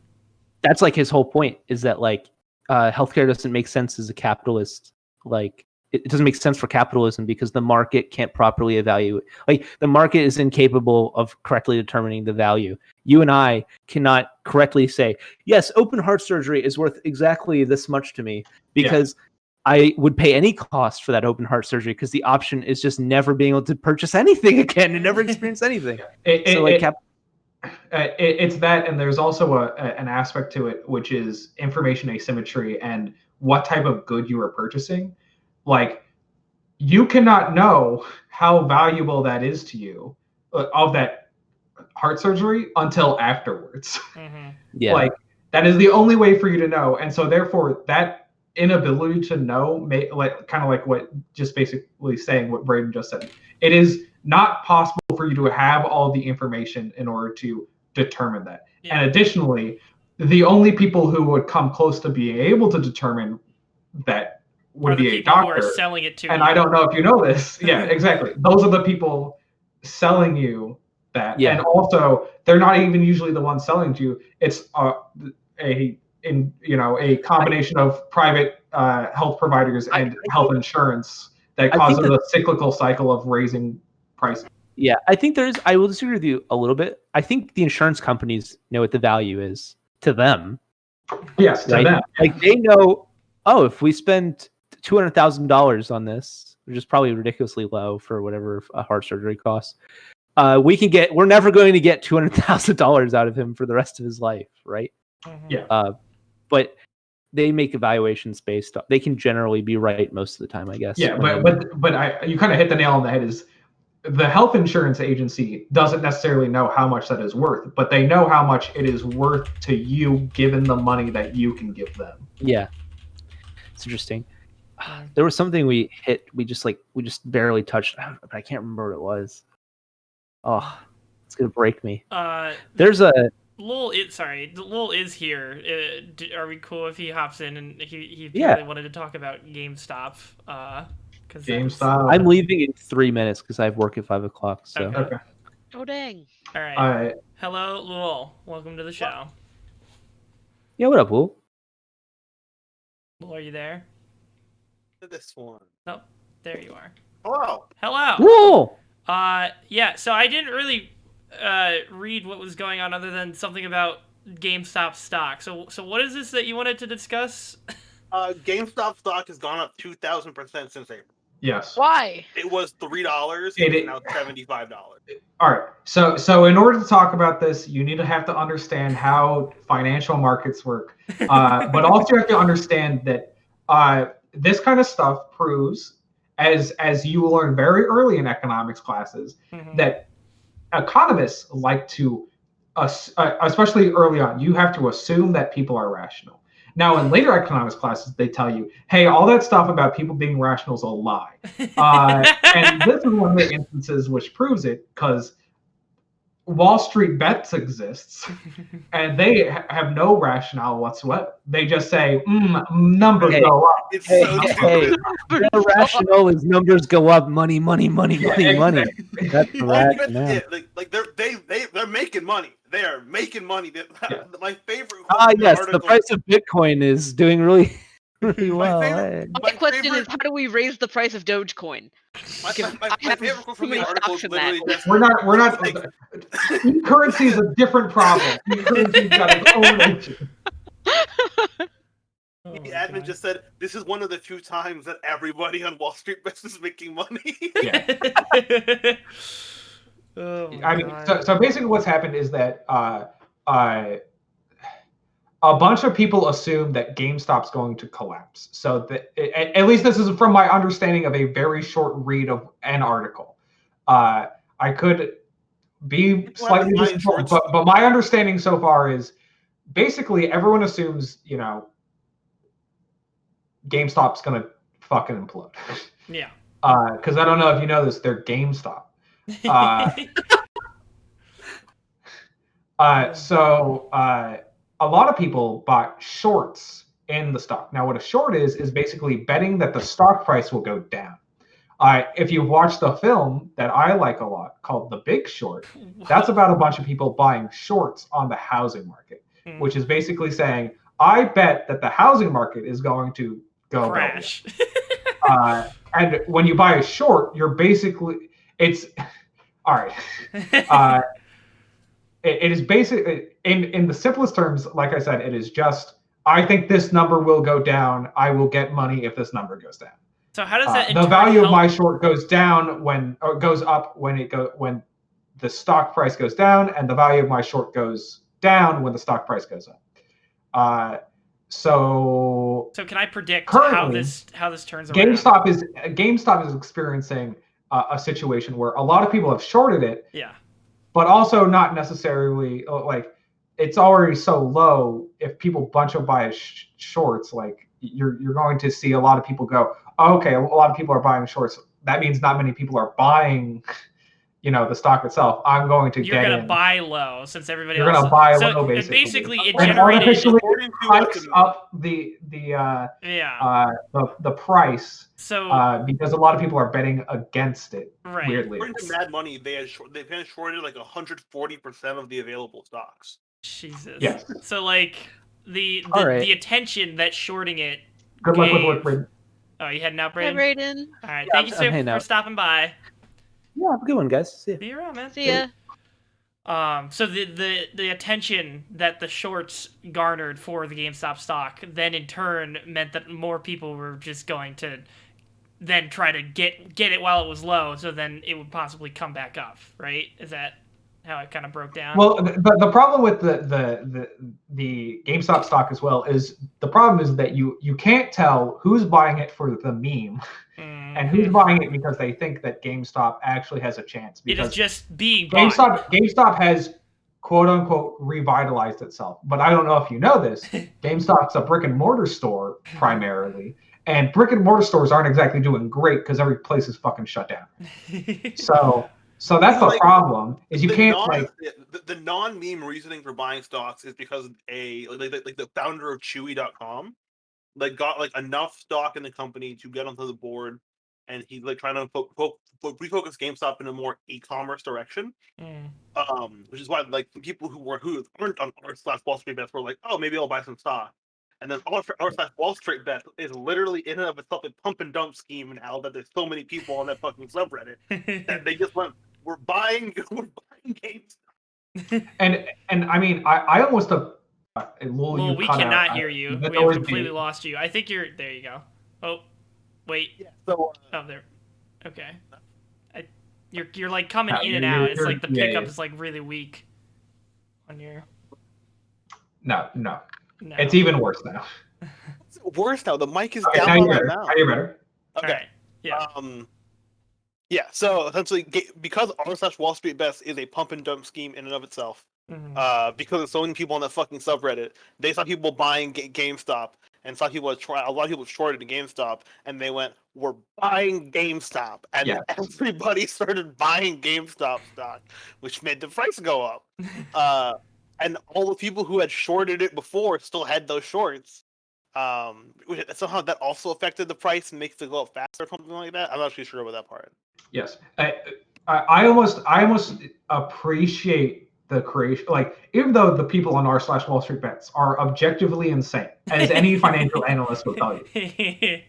That's like his whole point is that like healthcare doesn't make sense as a capitalist. Like it doesn't make sense for capitalism because the market can't properly evaluate. Like the market is incapable of correctly determining the value. You and I cannot correctly say, yes, open heart surgery is worth exactly this much to me because I would pay any cost for that open heart surgery because the option is just never being able to purchase anything again and never experience anything. It's that, and there's also an aspect to it, which is information asymmetry and what type of good you are purchasing. Like, you cannot know how valuable that is to you of that heart surgery until afterwards. Yeah. Like, that is the only way for you to know. And so therefore that inability to know, kind of like what just basically saying what Braden just said, it is not possible for you to have all the information in order to determine that. Yeah. And additionally, the only people who would come close to being able to determine that would be a doctor who are selling it to and you. I don't know if you know this. Yeah, exactly. Those are the people selling you that. Yeah. And also, they're not even usually the ones selling to you. It's a combination of private health providers and health insurance that causes a cyclical cycle of raising prices. Yeah, I think I will disagree with you a little bit. I think the insurance companies know what the value is to them. Yes, to them. Like they know, if we spend $200,000 on this, which is probably ridiculously low for whatever a heart surgery costs, we're never going to get $200,000 out of him for the rest of his life, right? Yeah. But they make evaluations based on, they can generally be right most of the time, I guess. Yeah, but you kind of hit the nail on the head. Is the health insurance agency doesn't necessarily know how much that is worth, but they know how much it is worth to you given the money that you can give them. Yeah, it's interesting. There was something we just barely touched, but I can't remember what it was. Oh, it's gonna break me. There's a Lowell is here. Are we cool if he hops in and he Yeah. really wanted to talk about GameStop? Because GameStop. I'm leaving in 3 minutes because I have work at 5 o'clock. So Okay. Oh dang. All right. All right. Hello, Lowell. Welcome to the show. yeah, what up, Will? Lowell, are you there? This one. Nope. There you are. Hello. Hello. Whoa! Yeah. So I didn't really read what was going on other than something about GameStop stock. So what is this that you wanted to discuss? GameStop stock has gone up 2,000% since April. Yes. Why? It was $3. It It's now $75. All right. So in order to talk about this, you need to have to understand how financial markets work. But also you have to understand that this kind of stuff proves, as you will learn very early in economics classes, that economists like to, especially early on, you have to assume that people are rational. Now, in later economics classes, they tell you, hey, all that stuff about people being rational is a lie. And this is one of the instances which proves it, because Wall Street Bets exists, and they have no rationale whatsoever. They just say, numbers go up. It's Hey, so hey, stupid. the rationale is numbers go up, money, money, money, money, money. Exactly. That's the Wall Street rationale. Bets, yeah, like they're making money. They are making money. Yeah. My favorite. Yes, article, the price of Bitcoin is doing really, really My well. favorite- My question is, how do we raise the price of Dogecoin? My I have favorite quote from too the many article stocks is in that. literally just We're not. like, Currency is a different problem. Currency's got its own issue. Oh the my admin God. just said this is one of the few times that everybody on Wall Street Bets is making money. Yeah. Oh my I mean, God. so basically what's happened is that a bunch of people assume that GameStop's going to collapse. So at least this is from my understanding of a very short read of an article. I could be slightly buying misinformed, shorts. but my understanding so far is basically everyone assumes, GameStop's going to fucking implode. Yeah. Because I don't know if you know this, they're GameStop. So a lot of people bought shorts in the stock. Now, what a short is basically betting that the stock price will go down. If you've watched the film that I like a lot called The Big Short, that's about a bunch of people buying shorts on the housing market, which is basically saying, I bet that the housing market is going to go crash. And when you buy a short, you're basically, it's, all right. It is basically, in the simplest terms, like I said, it is just, I think this number will go down. I will get money if this number goes down. So how does that in the turn value help? of my short goes down or goes up when the stock price goes down, and the value of my short goes down when the stock price goes up. So can I predict currently, how this turns around? GameStop is experiencing a situation where a lot of people have shorted it. Yeah. But also not necessarily like it's already so low. If people bunch of buy shorts, like you're going to see a lot of people go, oh, okay, a lot of people are buying shorts. That means not many people are buying, the stock itself. I'm going to You're gonna buy low since everybody You're else. gonna buy so low, basically. Basically, it and generated. artificially According to hikes what up the price. So because a lot of people are betting against it. Right. Weirdly, According to Mad Money, they've been shorted like 140% of the available stocks. Jesus. Yes. So like the attention that shorting it. Good luck with what, Braden. Oh, you heading out, Hi, Braden? Brayden. All right. Yeah, Thank you, I'm sir, heading for out. stopping by. Yeah, have a good one, guys. See ya. See you around, man. See ya. So the attention that the shorts garnered for the GameStop stock then in turn meant that more people were just going to then try to get it while it was low, so then it would possibly come back up, right? Is that how it kind of broke down. Well, the problem with the GameStop stock as well is the problem is that you can't tell who's buying it for the meme and who's buying it because they think that GameStop actually has a chance. It Because is just being bought. GameStop has quote unquote revitalized itself. But I don't know if you know this. GameStop's a brick and mortar store primarily, and brick and mortar stores aren't exactly doing great because every place is fucking shut down. So that's the problem. Is you can't the non-meme reasoning for buying stocks is because like the founder of Chewy.com like got like enough stock in the company to get onto the board, and he's like trying to refocus GameStop in a more e-commerce direction. Which is why like people who aren't on r/Wall Street Bets were like, oh, maybe I'll buy some stock. And then r/Wall Street Bets is literally in and of itself a pump and dump scheme now that there's so many people on that fucking subreddit that they just went, we're buying games. And I mean, I almost well, we cannot hear you. We have completely lost you. I think you're there. You go. Oh, wait. Yeah, so oh, there. Okay. You're like coming in and out. It's like the pickup is like really weak on your. No. It's even worse now. It's worse now. The mic is down on my mouth. Are you better? Okay. Right. Yeah. Yeah. So essentially, because r/Wall Street Bets is a pump and dump scheme in and of itself, because there's so many people on that fucking subreddit, they saw people buying GameStop, and a lot of people shorted to GameStop, and they went, we're buying GameStop, and everybody started buying GameStop stock, which made the price go up. And all the people who had shorted it before still had those shorts. Somehow that also affected the price and makes it go up faster or something like that. I'm not actually sure about that part. Yes, I almost appreciate the creation. Like, even though the people on r/Wall Street Bets are objectively insane, as any financial analyst will tell you,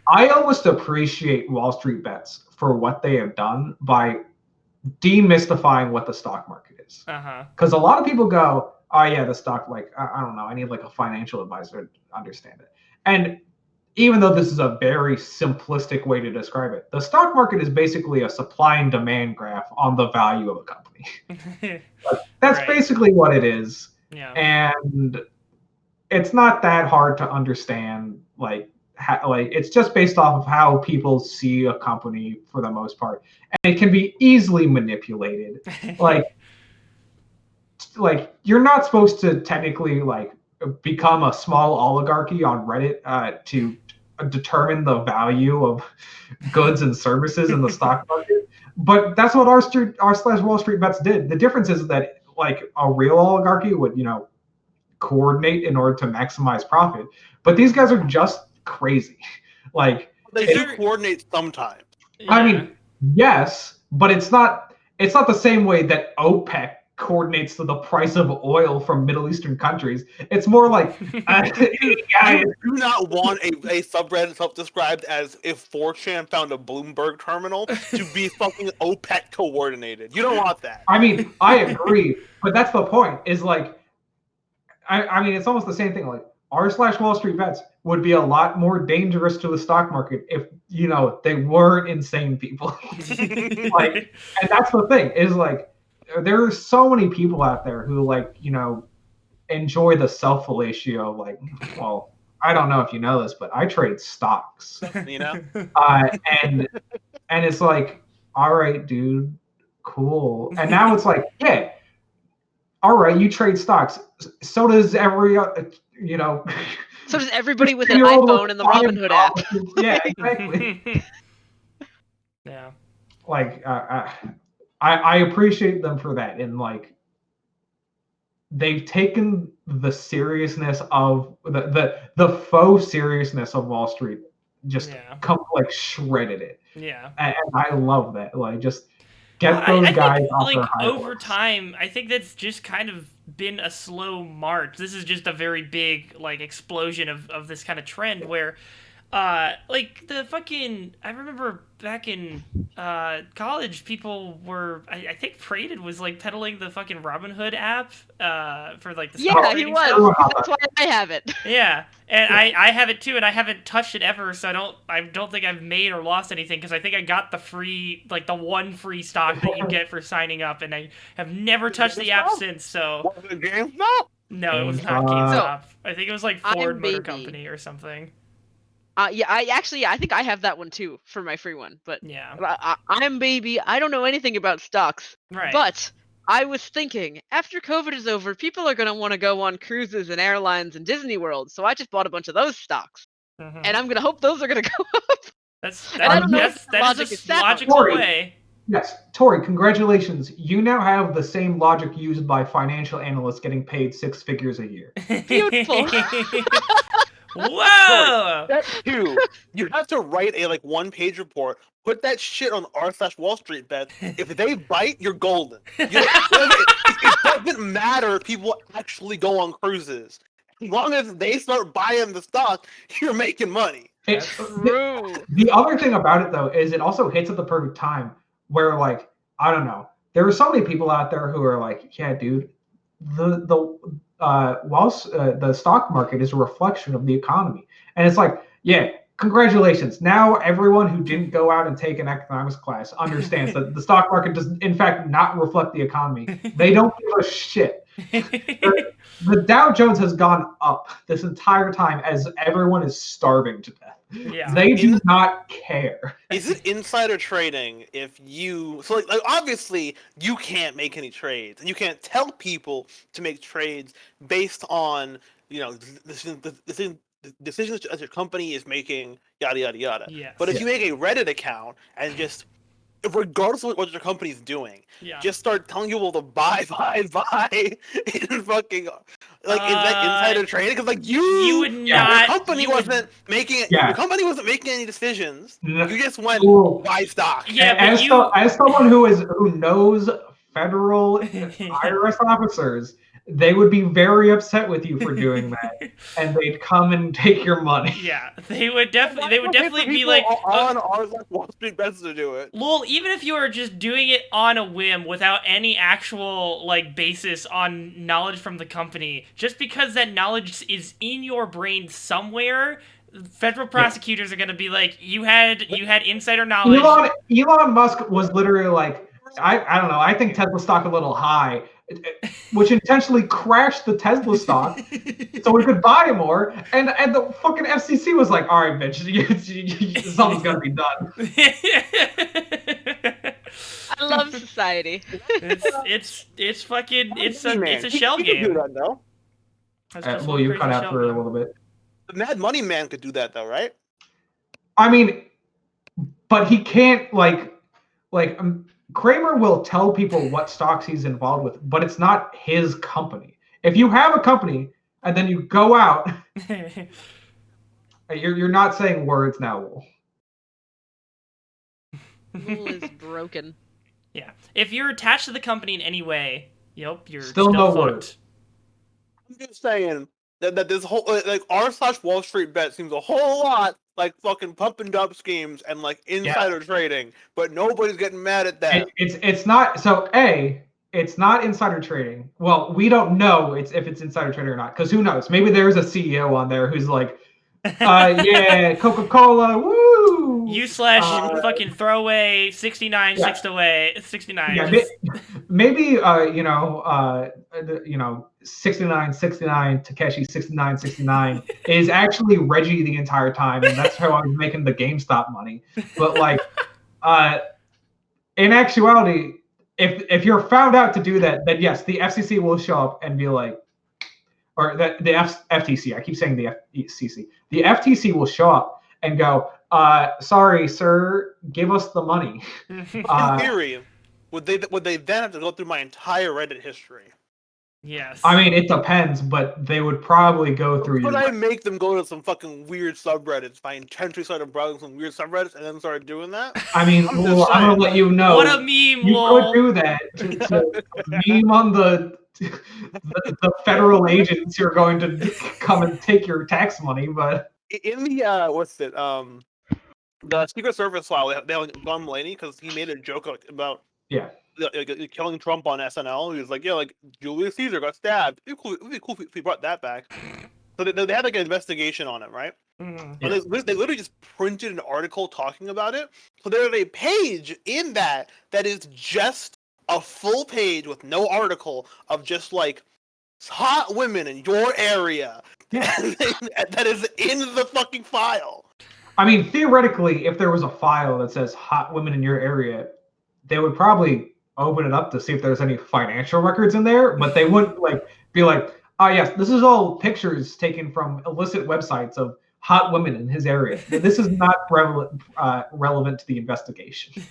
I almost appreciate Wall Street Bets for what they have done by demystifying what the stock market is. Because a lot of people go, oh yeah, the stock, like, I don't know, I need like a financial advisor to understand it. And even though this is a very simplistic way to describe it, the stock market is basically a supply and demand graph on the value of a company. That's basically what it is. Yeah. And it's not that hard to understand. Like it's just based off of how people see a company for the most part, and it can be easily manipulated. like you're not supposed to technically like become a small oligarchy on Reddit to determine the value of goods and services in the stock market. But that's what r/Wall Street Bets did. The difference is that like a real oligarchy would, coordinate in order to maximize profit. But these guys are just crazy. Like they do coordinate sometimes. Yeah. I mean, yes, but it's not the same way that OPEC coordinates to the price of oil from Middle Eastern countries. It's more like you do not want a subreddit self-described as if 4chan found a Bloomberg terminal to be fucking OPEC coordinated. You don't want that. I mean, I agree, but that's the point. Is like, I mean, it's almost the same thing. Like r/Wall Street Bets would be a lot more dangerous to the stock market if they weren't insane people. Like, and that's the thing is like. There are so many people out there who enjoy the self-fellatio. Like, well, I don't know if you know this, but I trade stocks. And it's like, all right, dude, cool. And now it's like, yeah, all right, you trade stocks. So does every So does everybody with an iPhone and the Robinhood app. Yeah, exactly. Yeah. Like, I appreciate them for that, and like they've taken the seriousness of the faux seriousness of Wall Street, just shredded it. Yeah, and I love that. Like, just get those guys off their high over horse. time. I think that's just kind of been a slow march. This is just a very big explosion of this kind of trend where like the fucking, I remember back in college, people were, I think Praded was like peddling the fucking Robinhood app for like the stock Yeah, he trading was. stuff. That's why I have it. Yeah, and I have it too, and I haven't touched it ever, so I don't think I've made or lost anything, because I think I got the free, like the one free stock that you get for signing up, and I have never touched the app since. So Was it GameStop? no, it was not GameStop. I think it was like Ford Motor Company or something. Yeah, I think I have that one too for my free one. But yeah, I'm baby. I don't know anything about stocks. Right. But I was thinking, after COVID is over, people are gonna want to go on cruises and airlines and Disney World. So I just bought a bunch of those stocks, and I'm gonna hope those are gonna go up. That is a logical way. Yes, Tori, congratulations. You now have the same logic used by financial analysts getting paid 6 figures a year. Beautiful. Whoa! Step 2, you have to write a like 1-page report. Put that shit on r/Wall Street Bet. If they bite, you're golden. It doesn't matter if people actually go on cruises. As long as they start buying the stock, you're making money. The other thing about it though is it also hits at the perfect time where, like, I don't know, there are so many people out there who are like, yeah, dude, the stock market is a reflection of the economy, and it's like, yeah, congratulations. Now everyone who didn't go out and take an economics class understands that the stock market does in fact not reflect the economy. They don't give a shit. The Dow Jones has gone up this entire time as everyone is starving to death. Yeah. They do not care. Is it insider trading if you... So, like obviously, you can't make any trades. And you can't tell people to make trades based on, you know, the decisions that your company is making, yada, yada, yada. Yes. But if you make a Reddit account and just... regardless of what your company's doing, just start telling people to buy in fucking like is that insider trading? Because like you would not. Your company wasn't making Your company wasn't making any decisions. You just went buy stock. Yeah, as someone who knows federal IRS officers, they would be very upset with you for doing that, and they'd come and take your money. Yeah, they would definitely be like on our Wall Street Bets to do it. Well, even if you were just doing it on a whim without any actual like basis on knowledge from the company, just because that knowledge is in your brain somewhere, federal prosecutors are going to be like, you had insider knowledge. Elon Musk was literally like, I don't know, I think Tesla stock a little high, which intentionally crashed the Tesla stock so we could buy more, and the fucking FCC was like, all right, bitch, something's gonna be done. I love society. It's fucking it's a shell game. Do that, though. Well, you cut out for a little bit. The Mad Money Man could do that though, right? I mean, but he can't like Kramer will tell people what stocks he's involved with, but it's not his company. If you have a company and then you go out, you're not saying words now, Wool. Wool is broken. Yeah. If you're attached to the company in any way, you're still no fucked. words. I'm just saying that this whole like r/Wall Street Bet seems a whole lot like fucking pump and dump schemes and like insider trading, but nobody's getting mad at that. It's not. So it's not insider trading. Well, we don't know if it's insider trading or not, because who knows? Maybe there's a CEO on there who's like, yeah, Coca-Cola, woo. You / fucking throwaway 69 69. Yeah, maybe 69 Takeshi 69 is actually Reggie the entire time, and that's how I was making the GameStop money. But like, in actuality, if you're found out to do that, then yes, the FCC will show up and be like, or the FTC. I keep saying the FCC. The FTC will show up and go, sorry, sir, give us the money. In theory, would they then have to go through my entire Reddit history? Yes. I mean, it depends, but they would probably go through. Could I make them go to some fucking weird subreddits? If I intentionally started browsing some weird subreddits and then started doing that? I mean, I'm gonna let you know. What a meme! You could do that to meme on the federal agents who are going to come and take your tax money, but in the what's it the Secret Service file, they have Don Mulaney because he made a joke about killing Trump on SNL. He was like, yeah, like Julius Caesar got stabbed. It'd be cool if we brought that back. So they had like an investigation on it, right? Mm. And they literally just printed an article talking about it. So there's a page in that is just a full page with no article of just like hot women in your area. Yeah. That is in the fucking file. I mean, theoretically, if there was a file that says hot women in your area, they would probably open it up to see if there's any financial records in there, but they wouldn't like be like, oh yes, this is all pictures taken from illicit websites of hot women in his area. This is not relevant to the investigation.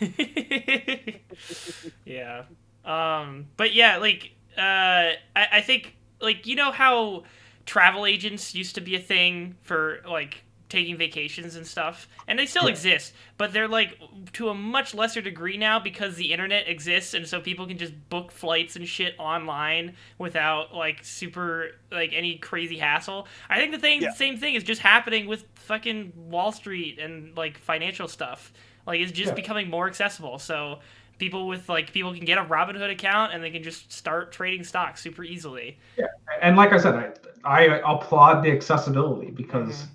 Yeah. But yeah, like I think, like, you know how travel agents used to be a thing for like taking vacations and stuff, and they still exist, but they're like to a much lesser degree now because the internet exists, and so people can just book flights and shit online without like super like any crazy hassle. I think the same thing is just happening with fucking Wall Street and like financial stuff. Like it's just becoming more accessible. So people can get a Robinhood account and they can just start trading stocks super easily. Yeah, and like I said, I applaud the accessibility because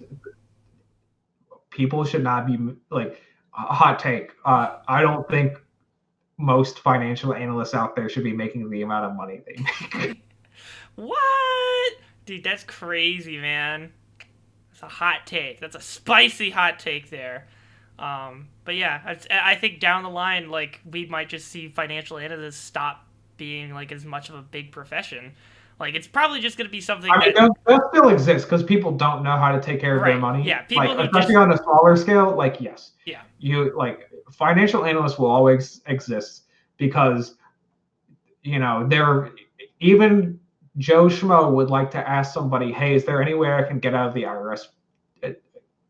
people should not be like a hot take. I don't think most financial analysts out there should be making the amount of money they make. What? Dude, that's crazy, man. That's a hot take. That's a spicy hot take there. But yeah, I think down the line, like, we might just see financial analysts stop being like as much of a big profession. Like, it's probably just going to be something they'll still exist because people don't know how to take care of their money. Yeah, people like, especially on a smaller scale, like, yes. Yeah. You, like, financial analysts will always exist because, you know, even Joe Schmo would like to ask somebody, hey, is there any way I can get out of the IRS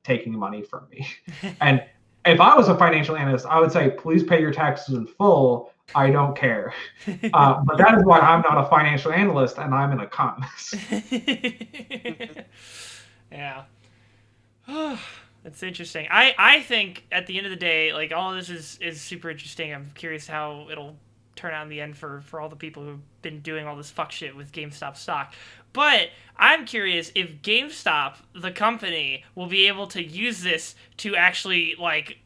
taking money from me? And if I was a financial analyst, I would say, please pay your taxes in full. I don't care. But that is why I'm not a financial analyst and I'm an economist. Yeah. That's interesting. I think at the end of the day, like, all of this is super interesting. I'm curious how it'll turn out in the end for all the people who've been doing all this fuck shit with GameStop stock. But I'm curious if GameStop, the company, will be able to use this to actually, like,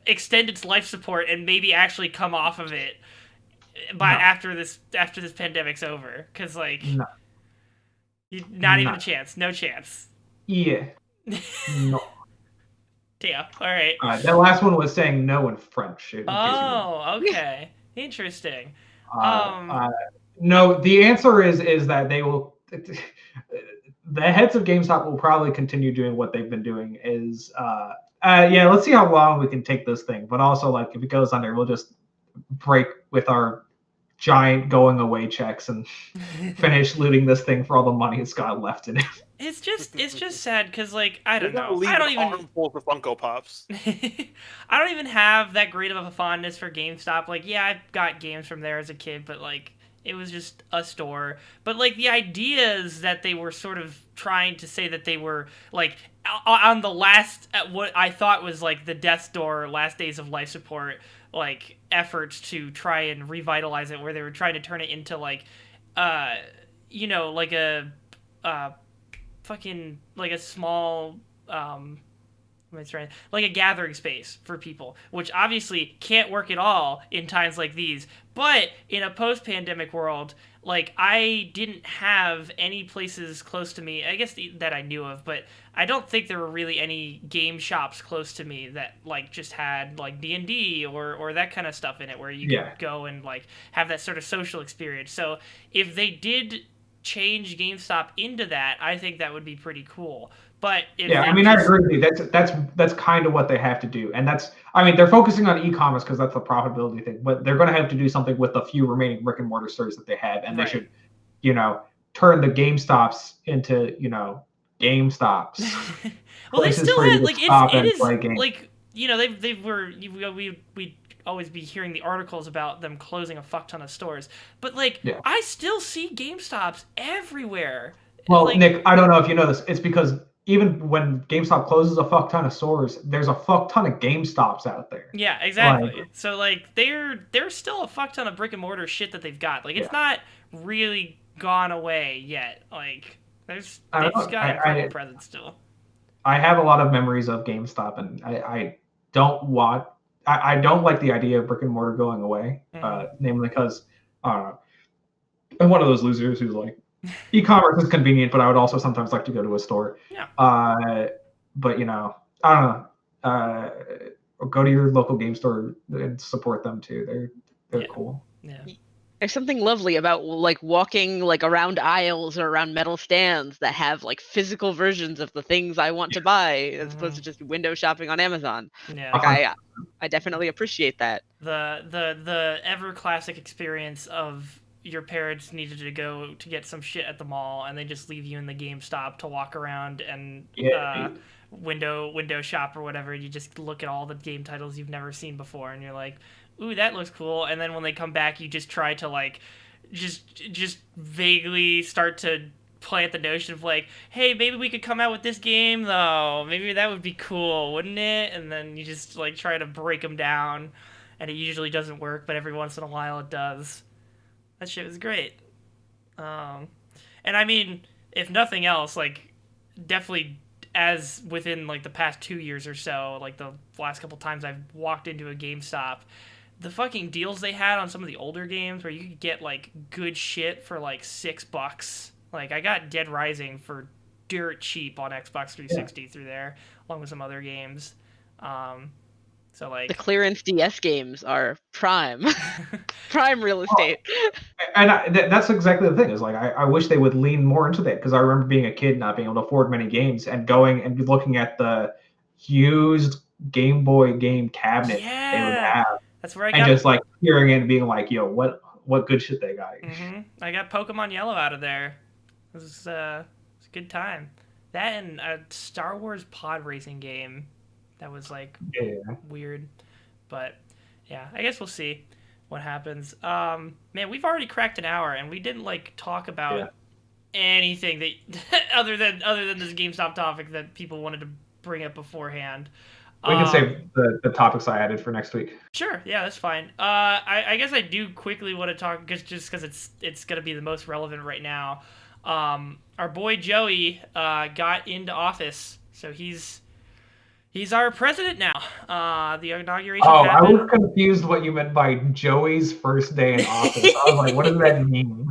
extend its life support and maybe actually come off of it after this pandemic's over. Because, like, not even a chance. No chance. Yeah. No. Damn. All right. That last one was saying no in French. Oh, okay. Interesting. No, the answer is that they will. The heads of GameStop will probably continue doing what they've been doing. Let's see how long we can take this thing. But also, like, if it goes under, we'll just break with our giant going away checks and finish looting this thing for all the money it's got left in it. It's just sad because, like, I don't know. I don't even armful for Funko Pops. I don't even have that great of a fondness for GameStop. Like, yeah, I got games from there as a kid, but, like, it was just a store. But, like, the ideas that they were sort of trying to say that they were, like, on the last, what I thought was, like, the death's door, last days of life support, like, efforts to try and revitalize it, where they were trying to turn it into, like, like a fucking, like, a small, like a gathering space for people, which obviously can't work at all in times like these. But in a post-pandemic world, like, I didn't have any places close to me, I guess that I knew of, but I don't think there were really any game shops close to me that, like, just had, like, D&D or that kind of stuff in it where you could go and, like, have that sort of social experience. So if they did change GameStop into that, I think that would be pretty cool. But I agree with you. That's kind of what they have to do, and they're focusing on e-commerce because that's the profitability thing. But they're going to have to do something with the few remaining brick and mortar stores that they have, and they should, turn the GameStops into, GameStops. Well, they still had, like, it is like, we always be hearing the articles about them closing a fuck ton of stores, but, like, I still see GameStops everywhere. Well, like, Nick, I don't know if you know this. It's because even when GameStop closes a fuck ton of stores, there's a fuck ton of GameStops out there. Yeah, exactly. So like there's still a fuck ton of brick and mortar shit that they've got. Like it's not really gone away yet. Like they've got incredible presence still. I have a lot of memories of GameStop, and I don't want. I don't like the idea of brick and mortar going away, namely because I'm one of those losers who's like, e-commerce is convenient, but I would also sometimes like to go to a store. Yeah. But you know, I don't know. Go to your local game store and support them too. They're cool. Yeah. There's something lovely about like walking like around aisles or around metal stands that have like physical versions of the things I want to buy, as opposed to just window shopping on Amazon. Yeah. Like I definitely appreciate that. The ever classic experience of your parents needed to go to get some shit at the mall, and they just leave you in the GameStop to walk around and window shop or whatever. You just look at all the game titles you've never seen before, and you're like, ooh, that looks cool. And then when they come back, you just try to like just vaguely start to plant the notion of like, hey, maybe we could come out with this game though. Maybe that would be cool, wouldn't it? And then you just like try to break them down, and it usually doesn't work, but every once in a while it does. That shit was great. And I mean, if nothing else, like definitely as within like the past 2 years or so, like the last couple times I've walked into a GameStop, the fucking deals they had on some of the older games where you could get like good shit for like $6. Like I got Dead Rising for dirt cheap on Xbox 360 through there, along with some other games. So like the clearance DS games are prime real estate. And that's exactly the thing. Is like I wish they would lean more into that, because I remember being a kid not being able to afford many games and going and looking at the used Game Boy game cabinet they would have. That's where I got, and just like hearing it and being like, yo, what good shit they got. I got Pokemon Yellow out of there. It was a good time. That and a Star Wars pod racing game that was like weird, but yeah, I guess we'll see what happens. Man, we've already cracked an hour and we didn't like talk about anything that other than this GameStop topic that people wanted to bring up beforehand. We can save the topics I added for next week. Sure, yeah, that's fine. I guess I do quickly want to talk just because it's gonna be the most relevant right now. Our boy Joey got into office, so he's our president now. The inauguration happened. I was confused what you meant by Joey's first day in office. I was like, what does that mean?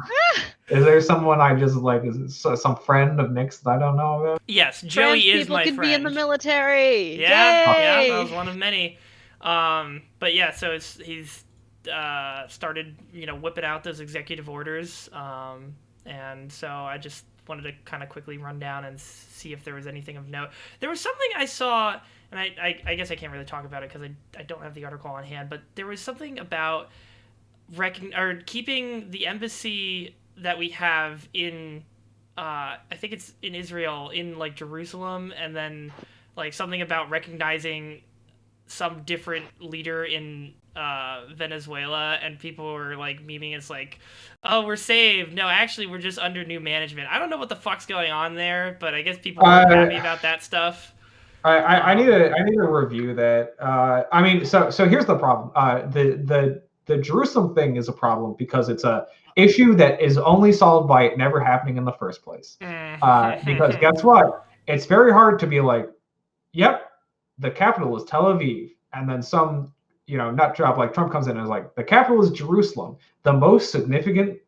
Is there someone I just like? Is it some friend of Nick's that I don't know about? Yes, Joey is my friend. People can be in the military. Yeah, that was one of many. But yeah, so he's started, whipping out those executive orders. And so I just wanted to kind of quickly run down and see if there was anything of note. There was something I saw, and I guess I can't really talk about it because I don't have the article on hand, but there was something about keeping the embassy that we have in, I think it's in Israel, in like Jerusalem, and then like something about recognizing some different leader in Venezuela, and people were like memeing it's like, oh, we're saved. No, actually we're just under new management. I don't know what the fuck's going on there, but I guess people are happy about that stuff. I need to review that. I mean, so here's the problem. The Jerusalem thing is a problem because it's a issue that is only solved by it never happening in the first place. Because guess what? It's very hard to be like, yep, the capital is Tel Aviv, and then some nut job like Trump comes in and is like, the capital is Jerusalem, the most significant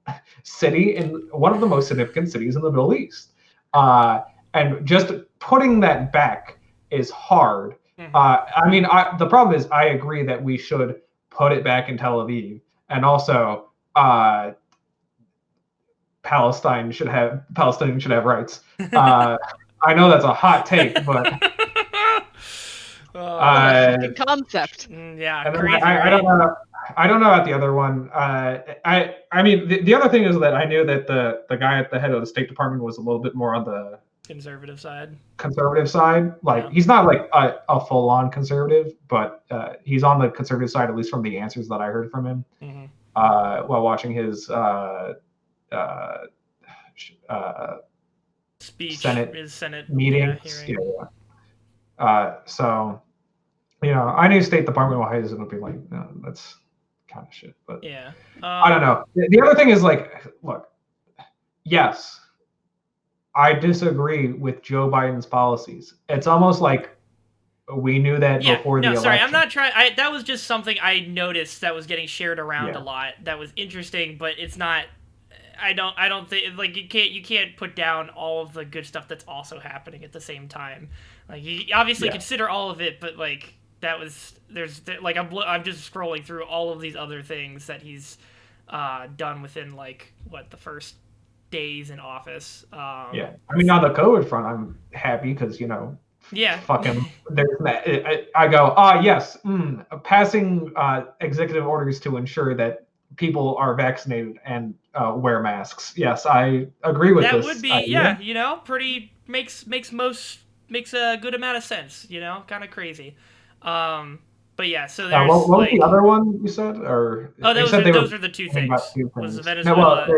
city in one of the most significant cities in the Middle East. And just putting that back is hard. I mean, the problem is I agree that we should put it back in Tel Aviv, and also Palestinians should have rights. I know that's a hot take, but concept. Yeah, crazy, I don't know. I don't know about the other one. I mean, the other thing is that I knew that the guy at the head of the State Department was a little bit more on the conservative side. Like, he's not like a full-on conservative, but he's on the conservative side, at least from the answers that I heard from him while watching his speech, Senate his Senate meetings. hearing. So, I knew State Department wise it would be like, no, that's kind of shit. But Yeah. I don't know. The other thing is like, look, yes, I disagree with Joe Biden's policies. It's almost like we knew that before the election. Sorry, I'm not trying. That was just something I noticed that was getting shared around a lot. That was interesting, but it's not. I don't think like you can't put down all of the good stuff that's also happening at the same time. Like you obviously consider all of it, but like that was like I'm just scrolling through all of these other things that he's done within like the first days in office. I mean, on the COVID front, I'm happy because fucking there's that. I go, yes, passing executive orders to ensure that people are vaccinated and wear masks. Yes, I agree with this. That would be pretty makes a good amount of sense. Kind of crazy. But yeah, so there's what was the other one you said? Or those are the two things. Was Venezuela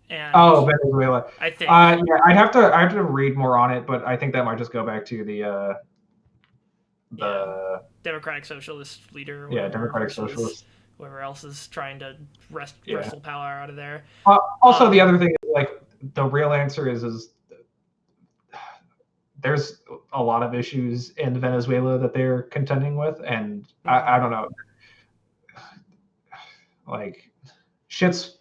Venezuela. I think. I'd have to read more on it, but I think that might just go back to the Democratic Socialist leader. Democratic Socialist. Whoever else is trying to wrestle power out of there. Also, the other thing is like the real answer is there's a lot of issues in Venezuela that they're contending with, and I don't know, like shit's.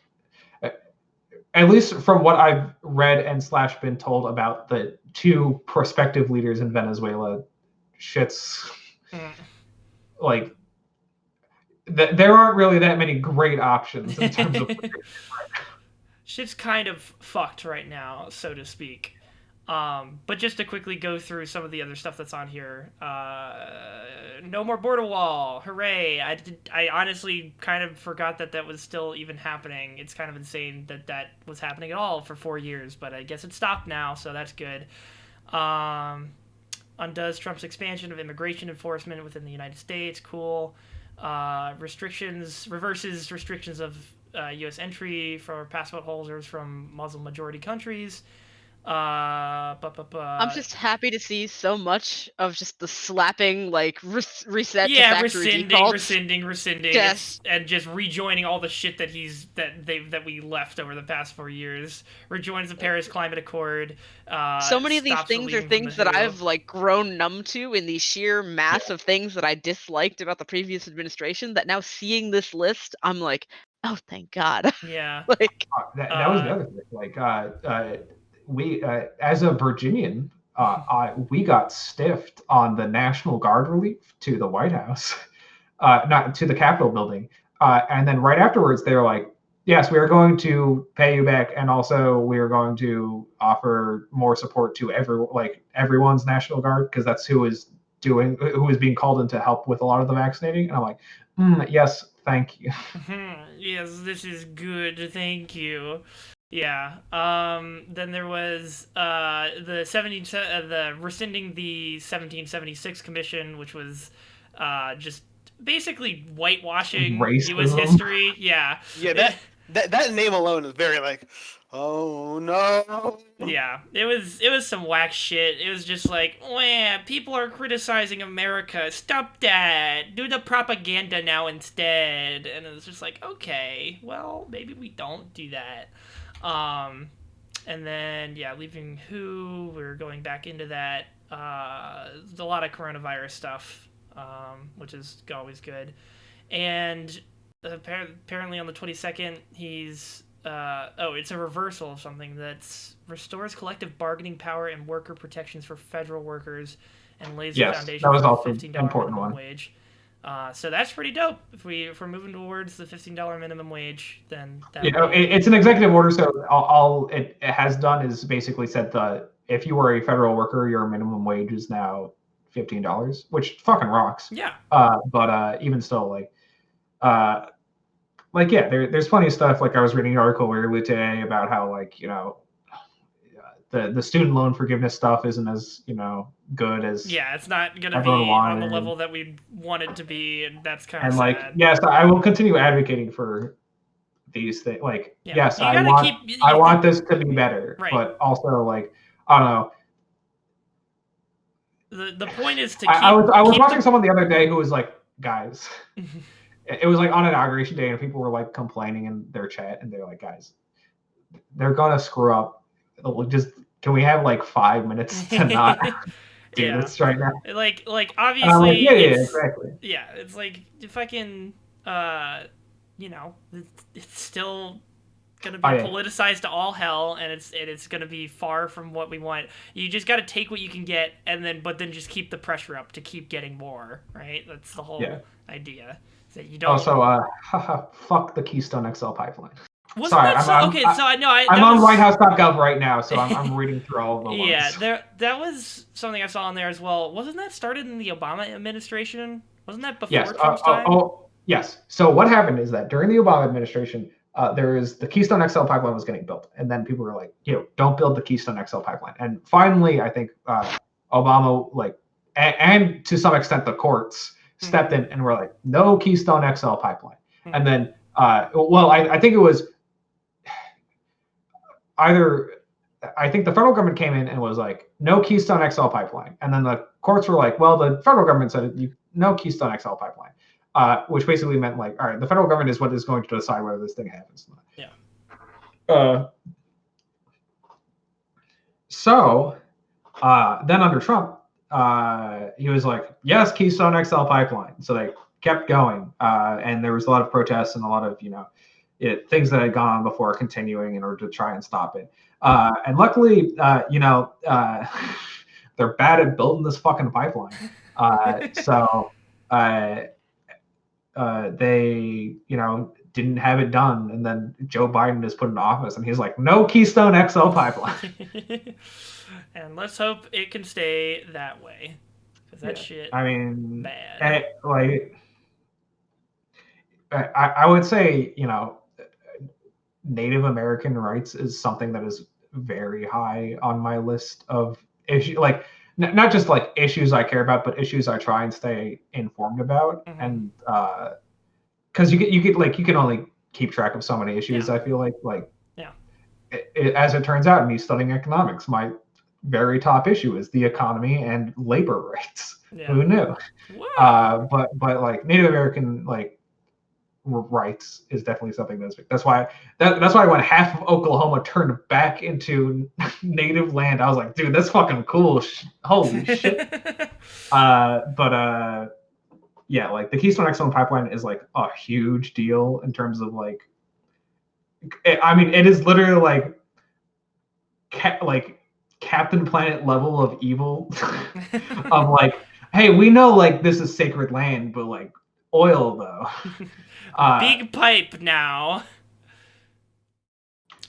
At least from what I've read and / been told about the two prospective leaders in Venezuela, shit's like there aren't really that many great options in terms of shit's kind of fucked right now, so to speak. But just to quickly go through some of the other stuff that's on here, no more border wall, hooray! I honestly kind of forgot that was still even happening. It's kind of insane that was happening at all for 4 years, but I guess it stopped now, so that's good. Undoes Trump's expansion of immigration enforcement within the United States, cool. Reverses restrictions of U.S. entry for passport holders from Muslim-majority countries. I'm just happy to see so much of just the slapping, like reset to factory defaults. rescinding, yes. And just rejoining all the shit that we left over the past 4 years. Rejoins the Paris Climate Accord. So many of these things are things that I've like grown numb to in the sheer mass of things that I disliked about the previous administration. That now seeing this list, I'm like, oh, thank God. Yeah. like that was the other thing. Like we as a Virginian, we got stiffed on the National Guard relief to the White House, not to the Capitol building, and then right afterwards they were like, yes, we are going to pay you back, and also we are going to offer more support to everyone's National Guard, because that's who is being called in to help with a lot of the vaccinating. And I'm like, yes, thank you. Yes, this is good, thank you. Yeah. Then there was the rescinding the 1776 Commission, which was just basically whitewashing Racism. U.S. history. Yeah. Yeah. That name alone is very like, oh no. Yeah. It was some whack shit. It was just like, people are criticizing America. Stop that. Do the propaganda now instead. And it was just like, okay, well, maybe we don't do that. And then, leaving WHO, we're going back into that. There's a lot of coronavirus stuff, which is always good. And apparently on the 22nd, he's, it's a reversal of something that restores collective bargaining power and worker protections for federal workers and lays the foundation that was for also $15 important minimum one. wage. So that's pretty dope. If we're moving towards the $15 minimum wage, then it's an executive order. So all it has done is basically said that if you were a federal worker, your minimum wage is now $15, which fucking rocks. Yeah. But even still, there's plenty of stuff. Like I was reading an article earlier today about how the student loan forgiveness stuff isn't as good as it's not gonna be on the level that we want it to be, and that's kind of sad. Yes, I will continue advocating for these things. I want this to be better, right. But also I don't know. The point is to keep. I was watching someone the other day who was like, guys, it was like on inauguration day, and people were like complaining in their chat, and they're like, guys, they're gonna screw up. Just can we have like 5 minutes to not do this right now? Like obviously, yeah, exactly. Yeah, it's like fucking, you know, it's still gonna be politicized to all hell, and it's gonna be far from what we want. You just got to take what you can get, but then just keep the pressure up to keep getting more. Right? That's the whole idea. That you don't. Also, fuck the Keystone XL pipeline. Wasn't Sorry, that so? Okay, so I know I'm on WhiteHouse.gov right now, so I'm reading through all of the ones. Yeah, that was something I saw on there as well. Wasn't that started in the Obama administration? Wasn't that before Trump's time? Yes. So what happened is that during the Obama administration, the Keystone XL pipeline was getting built, and then people were like, don't build the Keystone XL pipeline. And finally, I think Obama, and to some extent the courts stepped in and were like, no Keystone XL pipeline. And then, I think it was I think the federal government came in and was like, no Keystone XL pipeline. And then the courts were like, well, the federal government said no Keystone XL pipeline, which basically meant like, all right, the federal government is what is going to decide whether this thing happens or not. Yeah. So then under Trump, he was like, yes, Keystone XL pipeline. So they kept going. And there was a lot of protests and a lot of, things that had gone on before continuing in order to try and stop it. And luckily, they're bad at building this fucking pipeline. So they, didn't have it done. And then Joe Biden is put in office and he's like, no Keystone XL pipeline. And let's hope it can stay that way. Because that shit bad. I would say, Native American rights is something that is very high on my list of issues, like not just like issues I care about, but issues I try and stay informed about. Mm-hmm. And because you can only keep track of so many issues. I feel like as it turns out, me studying economics, my very top issue is the economy and labor rights. Yeah. Who knew? But like Native American rights is definitely something that's why when half of Oklahoma turned back into native land, I was like, dude, that's fucking cool. Holy shit. Like the Keystone XL pipeline is like a huge deal in terms of it is literally like Captain Planet level of evil of like, hey, we know like this is sacred land, but like oil though. Big pipe now.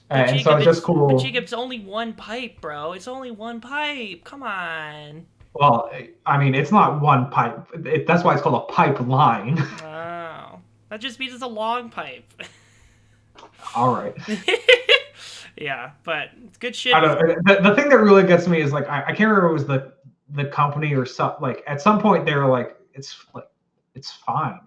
And so it's just cool. But Jacob, it's only one pipe, bro. It's only one pipe. Come on. Well, I mean, it's not one pipe. That's why it's called a pipeline. Oh. That just means it's a long pipe. All right. Yeah, but it's good shit. I don't know. The thing that really gets me is like, I can't remember if it was the company or something. Like at some point they were like, it's fine.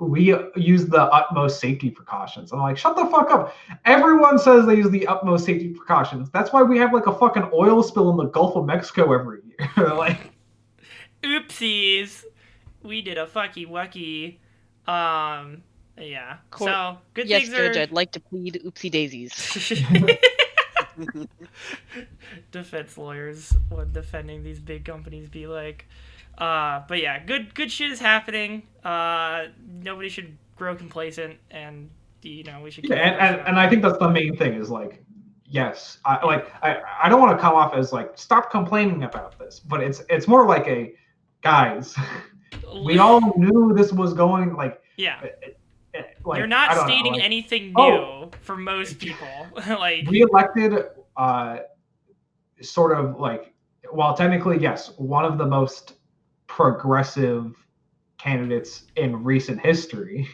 We use the utmost safety precautions. I'm like, shut the fuck up. Everyone says they use the utmost safety precautions. That's why we have like a fucking oil spill in the Gulf of Mexico every year. Like, oopsies. We did a fucky wucky. Yeah. Cool. So good yes, things Judge, I'd like to plead oopsie daisies. Defense lawyers when defending these big companies be like, but yeah, good shit is happening. Nobody should grow complacent, and we should. And I think that's the main thing is like, yes, I don't want to come off as like stop complaining about this, but it's more like a guys, we all knew this was going like. Yeah. You're not stating anything new for most people. We elected sort of like, well, technically yes, one of the most progressive candidates in recent history,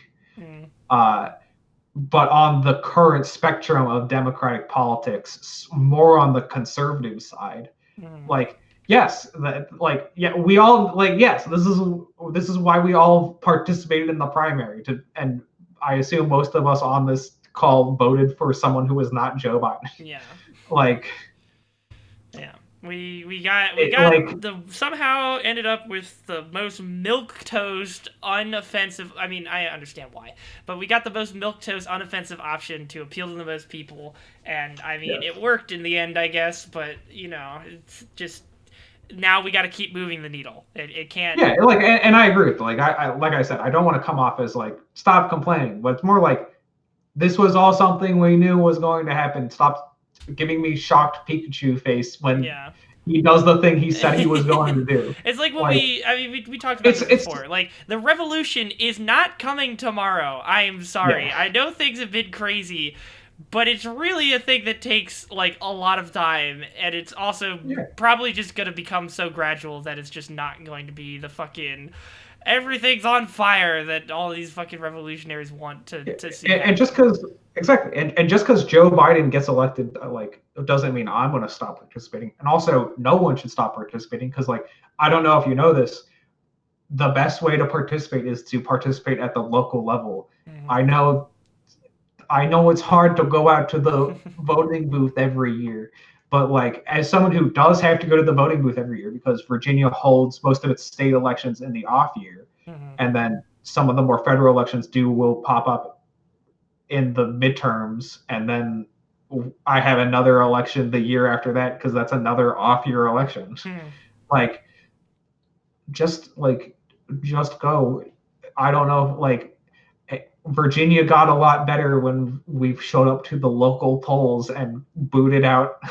but on the current spectrum of democratic politics, more on the conservative side. Yes, we all yes, this is why we all participated in the primary and I assume most of us on this call voted for someone who was not Joe Biden. Yeah. Like, yeah. We got somehow ended up with the most milquetoast, unoffensive. I mean, I understand why, but we got the most milquetoast, unoffensive option to appeal to the most people, and I mean, it worked in the end, I guess. But it's just now we got to keep moving the needle. It can't. Yeah, and I agree with like I said, I don't want to come off as like stop complaining, but it's more like this was all something we knew was going to happen. Stop giving me shocked Pikachu face when he does the thing he said he was going to do. It's like what we talked about this before. Like, the revolution is not coming tomorrow. I am sorry. I know things have been crazy, but it's really a thing that takes like a lot of time, and it's also probably just going to become so gradual that it's just not going to be the fucking everything's on fire that all these fucking revolutionaries want to see. And just because and just because Joe Biden gets elected, like, doesn't mean I'm going to stop participating. And also, no one should stop participating because, like, I don't know if you know this, the best way to participate is to participate at the local level. Mm-hmm. I know it's hard to go out to the voting booth every year, but like, as someone who does have to go to the voting booth every year because Virginia holds most of its state elections in the off year, and then some of the more federal elections will pop up in the midterms, and then I have another election the year after that because that's another off year election. Like, just go. I don't know, like, Virginia got a lot better when we showed up to the local polls and booted out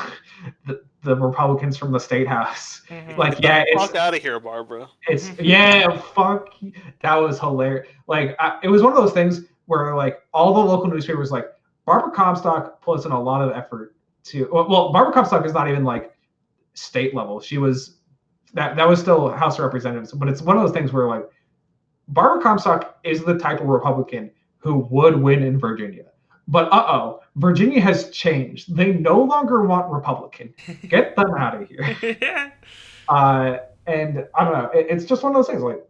the Republicans from the state house. Like, fuck out of here, Barbara. Fuck. That was hilarious. Like, it was one of those things where, like, all the local newspapers, like, Barbara Comstock puts in a lot of effort to. Well, Barbara Comstock is not even like state level. She was that was still House of Representatives, but it's one of those things where, like, Barbara Comstock is the type of Republican who would win in Virginia. But Virginia has changed. They no longer want Republican. Get them out of here. And I don't know. It's just one of those things. Like,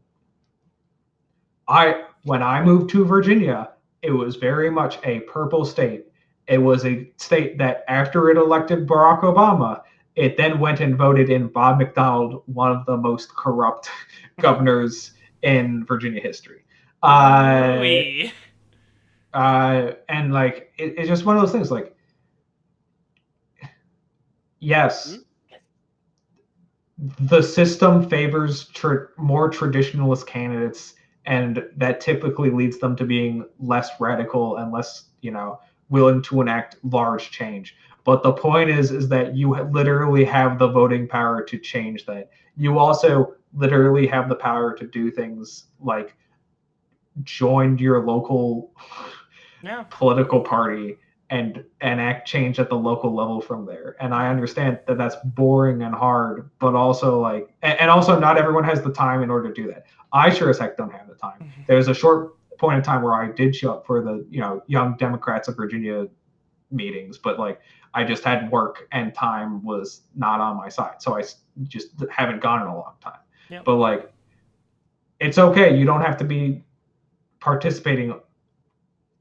when I moved to Virginia, it was very much a purple state. It was a state that after it elected Barack Obama, it then went and voted in Bob McDonald, one of the most corrupt governors in Virginia history. And like, it's just one of those things. Like, yes, the system favors more traditionalist candidates, and that typically leads them to being less radical and less, willing to enact large change. But the point is that you literally have the voting power to change that. You also literally have the power to do things like join your local political party and enact change at the local level from there. And I understand that that's boring and hard, but also like, and also not everyone has the time in order to do that. I sure as heck don't have the time. There's a short point in time where I did show up for the, Young Democrats of Virginia meetings, but like, I just had work and time was not on my side. So I just haven't gone in a long time. Yep. But like, it's okay. You don't have to be participating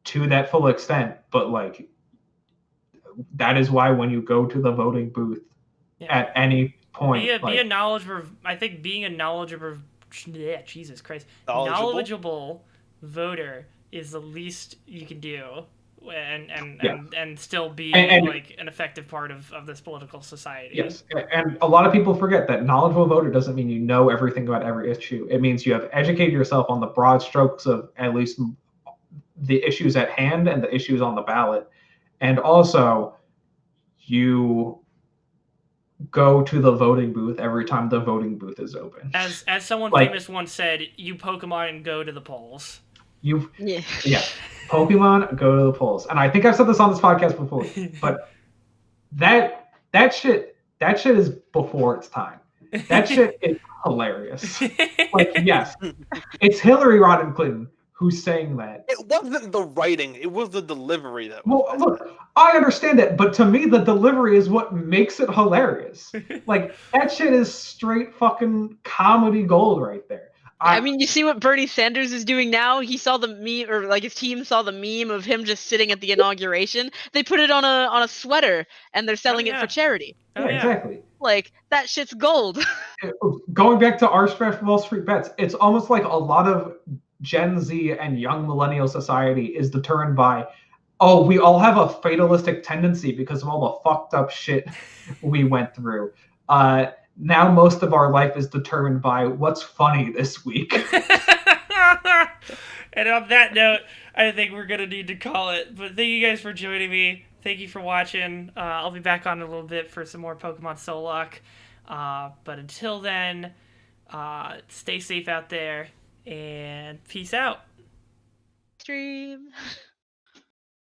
to that full extent, but like, that is why when you go to the voting booth at any point, be a knowledgeable. I think being a knowledgeable voter is the least you can do, and still be like an effective part of this political society. Yes, and a lot of people forget that knowledgeable voter doesn't mean you know everything about every issue. It means you have educated yourself on the broad strokes of at least the issues at hand and the issues on the ballot. And also, you go to the voting booth every time the voting booth is open. As someone famous once said, you Pokemon go to the polls. Pokemon go to the polls. And I think I've said this on this podcast before, but that shit is before its time. That shit is hilarious. Like, yes, it's Hillary Rodham Clinton who's saying that. It wasn't the writing, it was the delivery that was. Well, look, I understand that, but to me, the delivery is what makes it hilarious. Like, that shit is straight fucking comedy gold right there. I mean, you see what Bernie Sanders is doing now? He saw the meme, or like his team saw the meme of him just sitting at the inauguration. They put it on a sweater, and they're selling it for charity. Yeah, exactly. Like, that shit's gold. Going back to our stretch Wall Street bets, it's almost like a lot of Gen Z and young millennial society is determined by, oh, we all have a fatalistic tendency because of all the fucked up shit we went through. Now most of our life is determined by what's funny this week. And on that note, I think we're going to need to call it. But thank you guys for joining me. Thank you for watching. I'll be back on in a little bit for some more Pokemon Soul Luck. But until then, stay safe out there, and peace out. Stream.